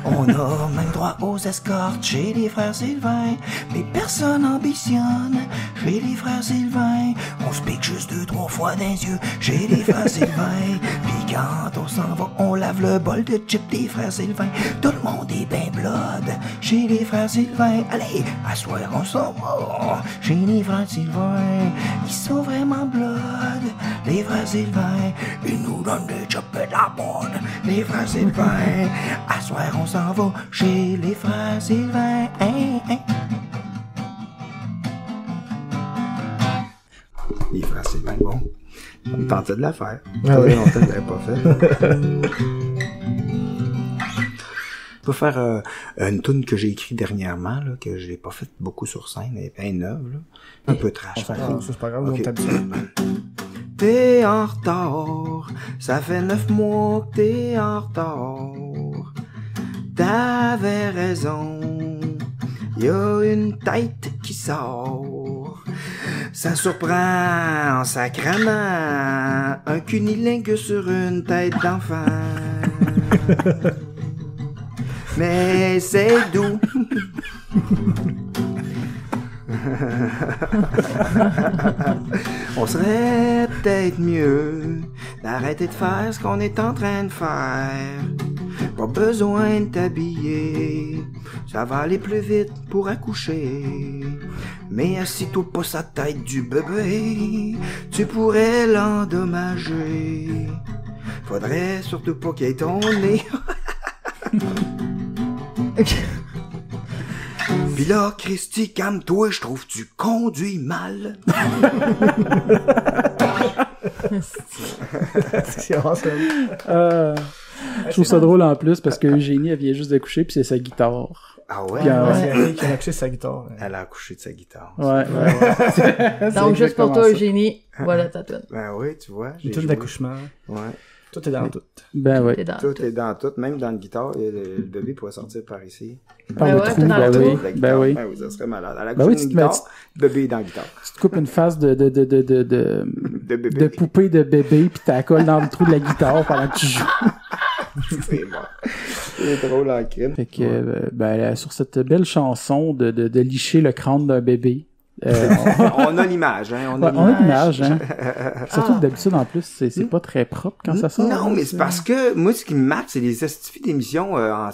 on a même droit aux escortes chez les frères Sylvain. Mais personne ambitionne chez les frères Sylvain. On se pique juste 2-3 fois dans les yeux chez les frères Sylvain. Puis quand on s'en va, on lave le bol de chips des frères Sylvain. Tout le monde est ben blood chez les frères Sylvain. Allez, à soir on s'en va chez les frères Sylvain. Ils sont vraiment blood, les frères Sylvain. Ils nous donnent des chips de la bonne, les frères Sylvain. À soir on s'en va chez les frères Sylvain. Les frères Sylvain, bon. On me tentait de la faire. Ah oui. Longtemps que je l'avais pas fait. Je peux faire une toune que j'ai écrite dernièrement, là, que j'ai pas faite beaucoup sur scène, elle est bien neuve, là. Un peu trash. Ça, c'est pas grave, okay. on t'habitue. T'es en retard, ça fait 9 mois que t'es en retard. T'avais raison, y'a une tête qui sort. Ça surprend en sacrament un cunilingue sur une tête d'enfant. Mais c'est doux. On serait peut-être mieux d'arrêter de faire ce qu'on est en train de faire. Pas besoin de t'habiller, ça va aller plus vite pour accoucher. Mais assis-toi pas sa tête du bébé, tu pourrais l'endommager. Faudrait surtout pas qu'il ait ton nez. Pis là, Christy, calme-toi, je trouve que tu conduis mal. C'est awesome. Je trouve ça drôle en plus parce que Eugénie, elle vient juste d'accoucher puis c'est sa guitare. Ah ouais? C'est elle qui a accouché de sa guitare. Elle a accouché de sa guitare. Ouais. Donc, juste pour toi, Eugénie, voilà ta toune. Ben oui, tu vois. Une toune d'accouchement. Ouais. Tout est dans tout. Ben oui. Tout est dans tout, même dans le guitare. Le bébé pourrait sortir par ici. Par le trou, ben oui. Ben oui. Ben oui, ça serait malade. Elle a Ben oui, accouché d'une guitare, le bébé est dans la guitare. Tu te coupes une face de poupée de bébé pis t'as la colle dans le trou de la guitare pendant que tu joues. C'est bon. C'est drôle en crime. Fait que, sur cette belle chanson de licher le crâne d'un bébé. On a l'image, hein. On a l'image, hein. Surtout que d'habitude, en plus, c'est pas très propre quand ça sort. Non, mais c'est parce que, moi, ce qui me marque, c'est les astuces d'émissions,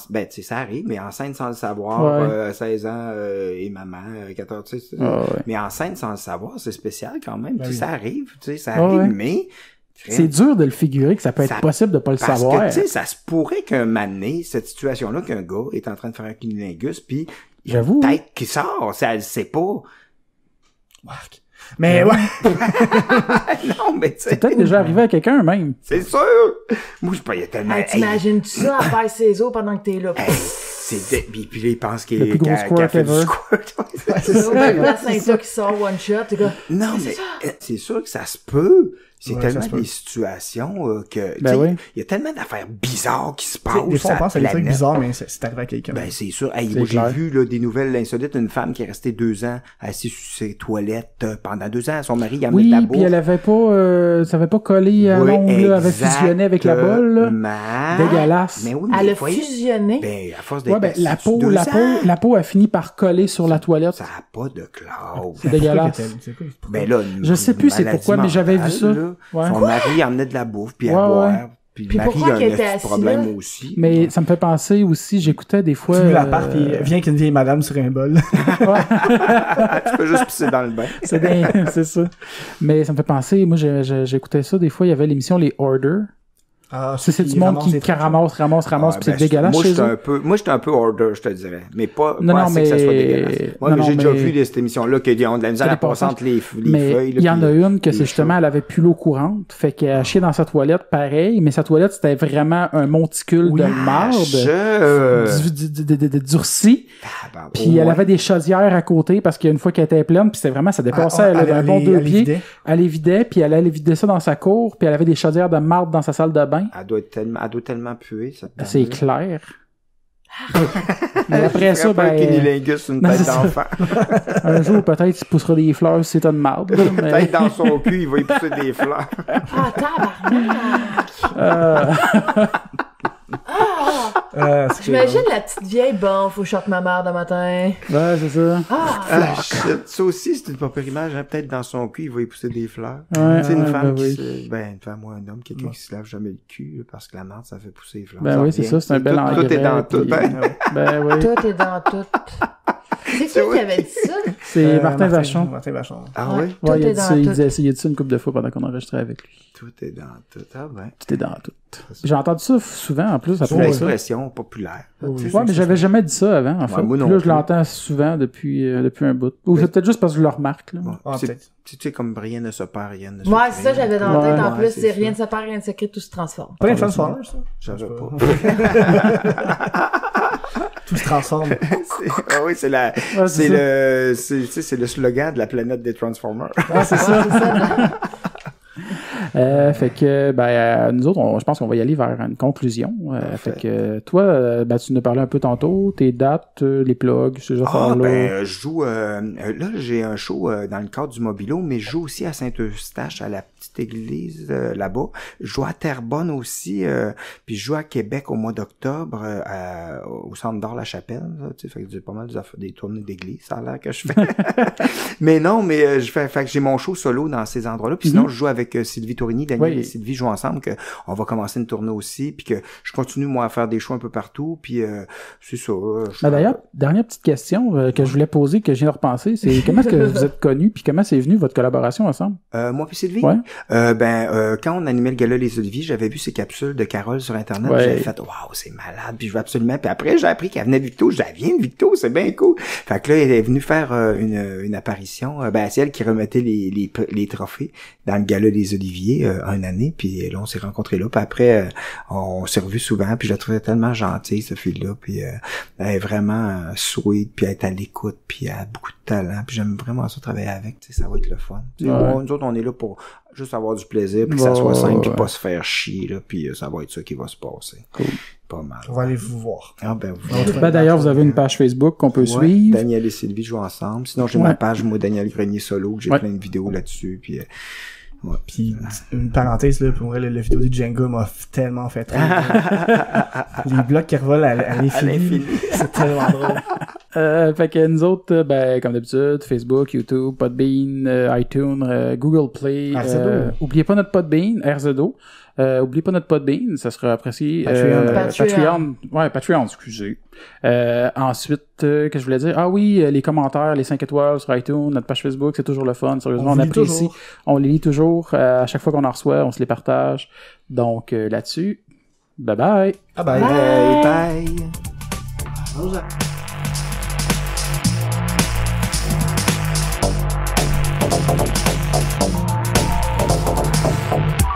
ben, tu sais, ça arrive, mais en scène sans le savoir, 16 ans, et maman, 14, tu sais. Mais en scène sans le savoir, c'est spécial quand même. Tu sais, ça arrive, mais, c'est dur de le figurer que ça peut être possible de pas le savoir. Parce que, tu sais, ça se pourrait qu'un moment donné, cette situation-là, qu'un gars est en train de faire un cunilingus, pis il y a une tête qui sort, ça, elle sait pas. Mais ouais. Non, mais tu sais. C'est peut-être déjà arrivé à quelqu'un même. C'est sûr. Moi, je pas, il y a tellement. T'imagines-tu ça à faire ses os pendant que t'es là? Puis là, il pense qu'il est. Le plus gros squirt ever. C'est ça. La ceinture qui sort one shot, t'es comme. Non, mais c'est sûr que ça se peut. C'est tellement des situations que il y a tellement d'affaires bizarres qui se passent. Des fois, on pense à des trucs bizarres, mais c'est arrivé à quelqu'un. Ben c'est sûr. Moi, j'ai vu là, des nouvelles insolites, une femme qui est restée 2 ans assise sur ses toilettes pendant 2 ans. Son mari, il a mis de la bouffe. Oui, puis elle avait pas, ça avait pas collé à l'ongle, elle avait fusionné avec la bolle. Là. Dégueulasse. Mais oui, elle a fusionné. Ben à force d'être la peau a fini par coller sur la toilette. Ça a pas de classe. C'est dégueulasse. Ben là, je sais plus c'est pourquoi, mais j'avais vu ça. Son mari emmenait de la bouffe puis à boire. Puis Marie a un petit problème aussi. Mais ça me fait penser aussi, j'écoutais des fois... Tu l'appart puis viens qu'une vieille madame sur un bol. Tu peux juste pisser dans le bain. C'est ça. Mais ça me fait penser, moi j'écoutais ça, des fois il y avait l'émission Les Orders. C'est du monde qui ramasse, puis c'est dégueulasse chez eux. Moi, j'étais un peu order, je te dirais. Mais pas mais que ça soit dégueulasse. Moi, j'ai déjà vu cette émission-là qu'ils ont de la misère à passer entre les feuilles. Il y en a une que c'est justement, elle avait plus l'eau courante. Fait qu'elle chiait dans sa toilette, pareil. Mais sa toilette, c'était vraiment un monticule de marde. Durci. Puis elle avait des chaudières à côté parce qu'une fois qu'elle était pleine, puis c'était vraiment, ça dépassait d'un bon 2 pieds. Elle les vidait, puis elle allait vider ça dans sa cour, puis elle avait des chaudières de marde dans sa salle de bain. Elle doit tellement puer, ça. C'est clair. Mais après ça, un cunilingus, une tête d'enfant. Un jour, peut-être, il poussera des fleurs si c'est un de marde. Peut-être dans son cul, il va y pousser des fleurs. J'imagine la petite vieille faut chante ma mère de matin. Ouais, c'est ça. Shit. Ça aussi, c'est une pauvre image, hein. Peut-être dans son cul, il va y pousser des fleurs. Ouais, tu sais, une femme une femme ou un homme, quelqu'un qui se lave jamais le cul, parce que la merde, ça fait pousser des fleurs. Ben oui, c'est ça, c'est un bel engrais. Tout est dans tout. Ben oui. Tout est dans tout. C'est qui avait dit ça? C'est Martin Vachon. Martin Vachon. Ah oui? Ouais, il a dit ça une couple de fois pendant qu'on enregistrait avec lui. Tout est dans tout. Ah ben. Tout est dans tout. J'ai entendu ça souvent, en plus. C'est une expression populaire. Oui, mais j'avais jamais dit ça avant, en fait. Moi non plus. Là, je l'entends souvent depuis un bout. Ou c'est peut-être juste parce que je le remarque, là. Tu sais, comme rien ne se perd, rien ne se Ouais, c'est ça, j'avais dans la tête, en plus. C'est rien ne se perd, rien ne se crée, tout se transforme. Pas une Transformers, ça? J'avais pas. Tout se transforme. Oui, c'est le slogan de la planète des Transformers. Ah, c'est ça. Fait que nous autres, je pense qu'on va y aller vers une conclusion. Fait que toi, tu nous as parlé un peu tantôt, tes dates, les plugs, ces affaires-là. Je joue là, j'ai un show dans le cadre du Mobilo, mais je joue aussi à Saint-Eustache, à la petite église là-bas. Je joue à Terrebonne aussi, puis je joue à Québec au mois d'octobre au Centre d'Art La Chapelle. Tu sais, fait que j'ai pas mal des tournées d'église, ça a l'air que je fais. Mais non, mais fait que j'ai mon show solo dans ces endroits-là. Puis sinon, je joue avec Sylvie Tourigny, Daniel et Sylvie jouent ensemble, que on va commencer une tournée aussi, puis que je continue moi à faire des shows un peu partout, puis c'est ça. D'ailleurs, dernière petite question que je voulais poser, que je viens de repenser, c'est comment est-ce que vous êtes connus, puis comment c'est venu votre collaboration ensemble? Moi puis Sylvie? Ouais. Quand on animait le gala Les Oliviers, j'avais vu ces capsules de Carole sur Internet, j'avais fait waouh, c'est malade, puis je veux absolument. Puis après, j'ai appris qu'elle venait de Victo, je viens de Victo, c'est bien cool. Fait que là, elle est venue faire une apparition. C'est elle qui remettait les trophées dans le gala des Oliviers une année, puis là on s'est rencontrés là, puis après on s'est revus souvent, puis je la trouvais tellement gentille cette fille-là, puis elle est vraiment sweet, puis elle est à l'écoute, puis elle a beaucoup de talent, puis j'aime vraiment ça travailler avec, tu sais, ça va être le fun. Nous autres on est là pour juste avoir du plaisir, puis que ça soit simple, puis pas se faire chier là, puis ça va être ça qui va se passer. Cool. Pas mal. On va aller vous voir. D'ailleurs, vous avez une page Facebook qu'on peut suivre. Daniel et Sylvie jouent ensemble. Sinon, j'ai ma page, moi, Daniel Grenier Solo, que j'ai plein de vidéos là-dessus, puis puis une parenthèse là, pour vrai, la vidéo du Jenga m'a tellement fait rire. Les blocs qui revolent à l'infini. C'est tellement drôle. Fait que nous autres, comme d'habitude, Facebook, YouTube, Podbean, iTunes, Google Play. Oubliez pas notre Podbean, RZO. Oubliez pas notre Podbean, ça sera apprécié. Patreon. Ouais, Patreon, excusez. Ensuite, qu'est-ce que je voulais dire? Ah oui, les commentaires, les 5 étoiles sur iTunes, notre page Facebook, c'est toujours le fun. Sérieusement, on apprécie. Toujours. On les lit toujours. À chaque fois qu'on en reçoit, on se les partage. Donc, là-dessus, bye bye. Bye bye. Bye bye.